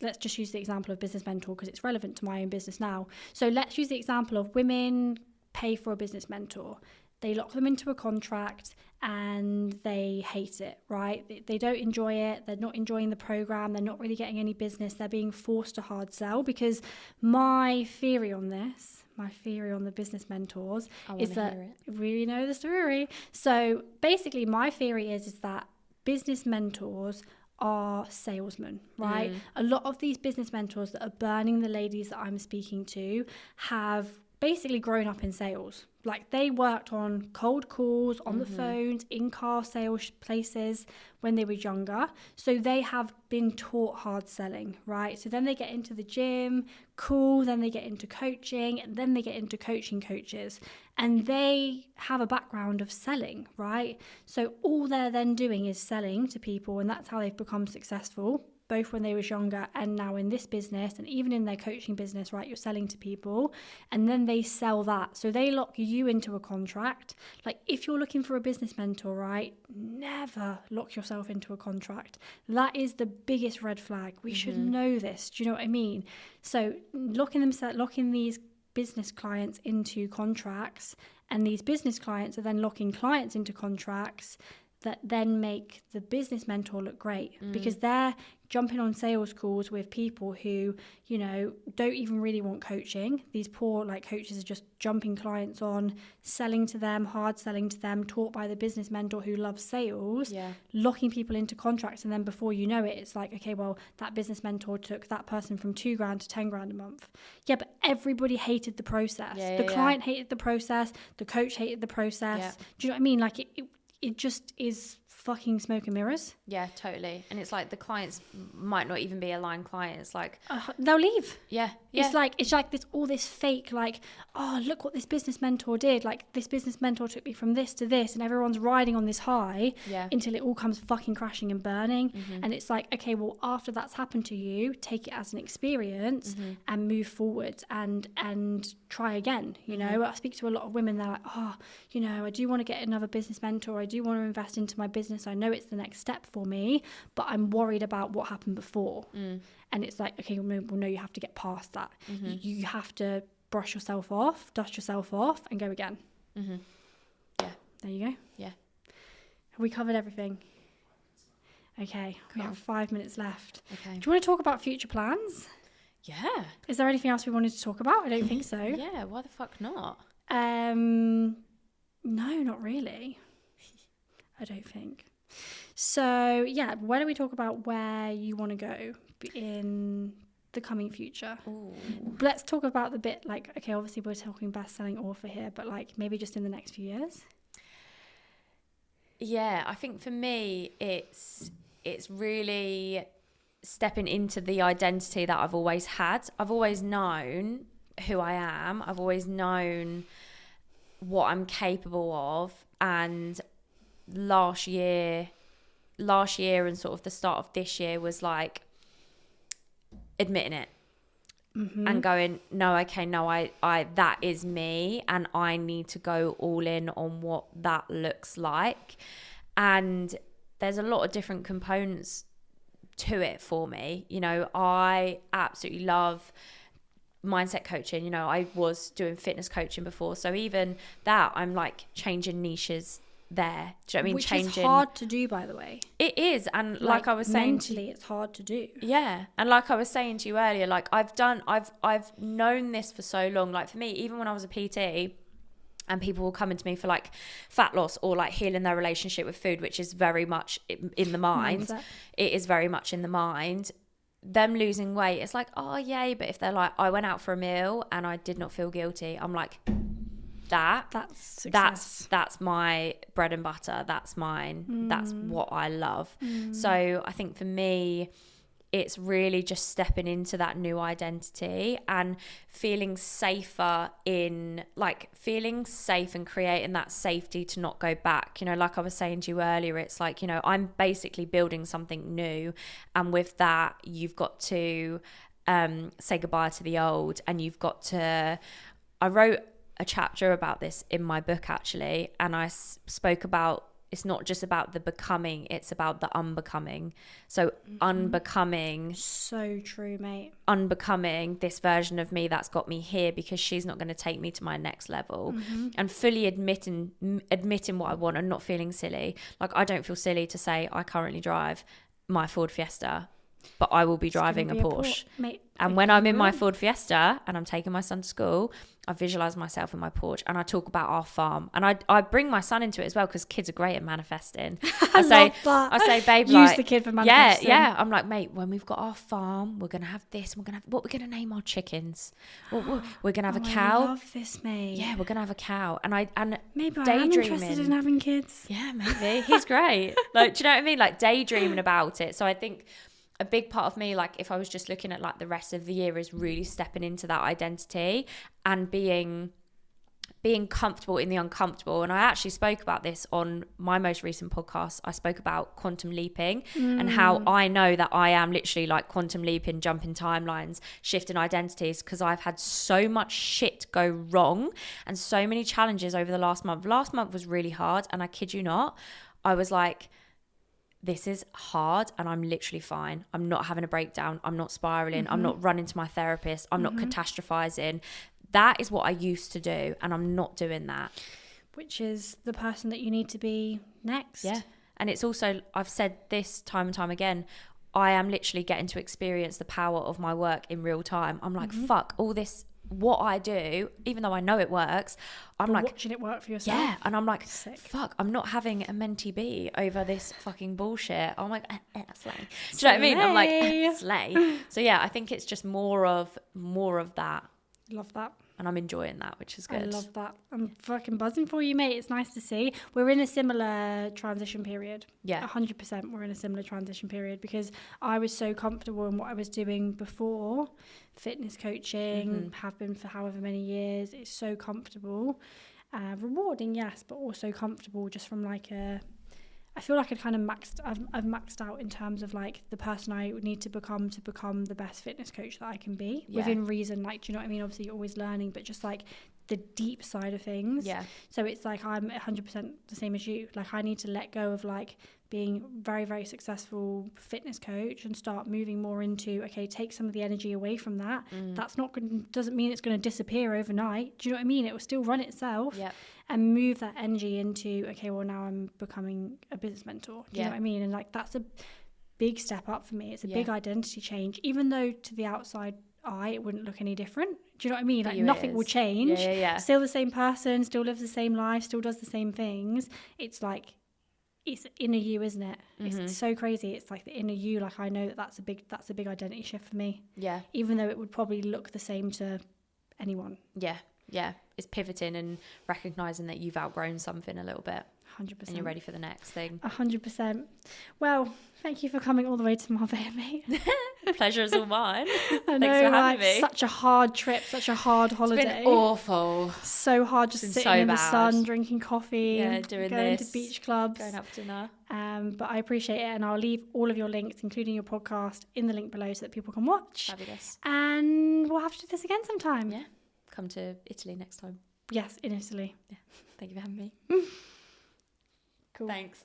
let's just use the example of business mentor because it's relevant to my own business now. So let's use the example of women pay for a business mentor. They lock them into a contract and they hate it, right? They don't enjoy it. They're not enjoying the program. They're not really getting any business. They're being forced to hard sell, because my theory on the business mentors is that we know the story. So basically my theory is that business mentors are salesmen, right? A lot of these business mentors that are burning the ladies that I'm speaking to have basically grown up in sales. Like, they worked on cold calls, on the phones, in car sales places when they were younger. So they have been taught hard selling, right? So then they get into the gym, cool. Then they get into coaching, and then they get into coaching coaches. And they have a background of selling, right? So all they're then doing is selling to people, and that's how they've become successful, both when they was younger and now in this business, and even in their coaching business, right? You're selling to people, and then they sell that. So they lock you into a contract. Like, if you're looking for a business mentor, right, never lock yourself into a contract. That is the biggest red flag. We should know this. Do you know what I mean? So locking these business clients into contracts, and these business clients are then locking clients into contracts that then make the business mentor look great, because they're jumping on sales calls with people who, you know, don't even really want coaching. These poor coaches are just jumping clients on, selling to them, hard selling to them, taught by the business mentor who loves sales, locking people into contracts. And then before you know it, it's like, okay, well, that business mentor took that person from $2,000 to $10,000 a month. Yeah, but everybody hated the process. The client hated the process. The coach hated the process. Do you know what I mean? Like, it just is fucking smoke and mirrors. Yeah, totally. And it's like, the clients might not even be aligned clients. Like, they'll leave. It's like this fake, like, oh, look what this business mentor did. Like, this business mentor took me from this to this, and everyone's riding on this high until it all comes fucking crashing and burning. And it's like, okay, well, after that's happened to you, take it as an experience and move forward and try again. You know, I speak to a lot of women. They're like, oh, you know, I do want to get another business mentor. I do want to invest into my business business. I know it's the next step for me, but I'm worried about what happened before. And it's like, okay, well, no, you have to get past that. You have to brush yourself off, dust yourself off, and go again. Yeah. There you go. Yeah. Have we covered everything? Okay, we have 5 minutes left. Okay. Do you want to talk about future plans? Yeah. Is there anything else we wanted to talk about? I don't think so. Yeah, why the fuck not? No, not really. I don't think. So, yeah, why don't we talk about where you want to go in the coming future? Ooh. Let's talk about the bit, like, okay, obviously we're talking best-selling author here, but like maybe just in the next few years. Yeah, I think for me, it's really stepping into the identity that I've always had. I've always known who I am. I've always known what I'm capable of. And last year and sort of the start of this year was like admitting it. And going, no, okay, no, I that is me, and I need to go all in on what that looks like. And there's a lot of different components to it for me. You know, I absolutely love mindset coaching. You know, I was doing fitness coaching before, so even that, I'm like changing niches there. Do you know what I mean? Which is hard to do, by the way. It is, and like I was saying, mentally it's hard to do. Yeah, and like I was saying to you earlier, like I've known this for so long. Like for me, even when I was a PT, and people will come into me for like fat loss or like healing their relationship with food, which is very much in the mind. Mindset. It is very much in the mind. Them losing weight, it's like, oh yay, but if they're like, I went out for a meal and I did not feel guilty, I'm like, that's success. That's my bread and butter. That's mine. That's what I love. So I think for me, it's really just stepping into that new identity and feeling safer and creating that safety to not go back. You know, like I was saying to you earlier, it's like, you know, I'm basically building something new, and with that you've got to say goodbye to the old, and you've got to, I wrote a chapter about this in my book actually, and I spoke about, it's not just about the becoming, it's about the unbecoming. So unbecoming, so true, mate, unbecoming this version of me that's got me here because she's not going to take me to my next level, and fully admitting what I want and not feeling silly. Like I don't feel silly to say I currently drive my Ford Fiesta, but I will be driving a Porsche. Mate, and when I'm in my Ford Fiesta and I'm taking my son to school, I visualize myself in my Porsche, and I talk about our farm, and I bring my son into it as well because kids are great at manifesting. I say, babe, use like, the kid for manifesting. Yeah. I'm like, mate, when we've got our farm, we're gonna have this. What we're gonna name our chickens? We're gonna have a cow. I love this, mate. Yeah, we're gonna have a cow, and maybe I am interested in having kids. Yeah, maybe he's great. Like, do you know what I mean? Like daydreaming about it. So I think a big part of me, like if I was just looking at like the rest of the year, is really stepping into that identity and being comfortable in the uncomfortable. And I actually spoke about this on my most recent podcast. I spoke about quantum leaping and how I know that I am literally like quantum leaping, jumping timelines, shifting identities, because I've had so much shit go wrong and so many challenges over the last month. Last month was really hard, and I kid you not, I was like, this is hard and I'm literally fine. I'm not having a breakdown. I'm not spiraling. I'm not running to my therapist. I'm not catastrophizing. That is what I used to do, and I'm not doing that. Which is the person that you need to be next. Yeah. And it's also, I've said this time and time again, I am literally getting to experience the power of my work in real time. I'm like, fuck, all this, what I do, even though I know it works, I'm like watching it work for yourself. Yeah, and I'm like, sick. Fuck, I'm not having a mentee be over this fucking bullshit. I'm like, slay. Do you know what I mean? I'm like, slay. So yeah, I think it's just more of that. Love that. And I'm enjoying that, which is good. I love that. I'm fucking buzzing for you, mate. It's nice to see. We're in a similar transition period. Yeah. 100% we're in a similar transition period, because I was so comfortable in what I was doing before. Fitness coaching, have been for however many years. It's so comfortable. Rewarding, yes, but also comfortable just from like I feel like I've maxed out in terms of like the person I need to become the best fitness coach that I can be, within reason. Like, do you know what I mean? Obviously you're always learning, but just like the deep side of things. Yeah. So it's like I'm 100% the same as you. Like I need to let go of like being very, very successful fitness coach and start moving more into, okay, take some of the energy away from that. That's not going, doesn't mean it's going to disappear overnight. Do you know what I mean? It will still run itself. Yep. And move that energy into, okay, well, now I'm becoming a business mentor. Do you know what I mean? And like, that's a big step up for me. It's a big identity change, even though to the outside eye it wouldn't look any different. Do you know what I mean? Like, nothing will change. Still the same person, still lives the same life, still does the same things. It's like, it's inner you, isn't it? It's so crazy. It's like the inner you. Like, I know that's a big identity shift for me. Yeah. Even though it would probably look the same to anyone. Yeah. Yeah. It's pivoting and recognizing that you've outgrown something a little bit. 100%. And you're ready for the next thing. 100%. Well, thank you for coming all the way to Marbella, mate. Pleasure is all mine. I know, thanks for having me. Such a hard trip, such a hard holiday. It's been awful. So hard, just sitting in the sun, drinking coffee, going to beach clubs, going out for dinner. But I appreciate it, and I'll leave all of your links, including your podcast, in the link below so that people can watch. Fabulous. And we'll have to do this again sometime. Yeah. Come to Italy next time. Yes, in Italy. Yeah. Thank you for having me. Cool. Thanks.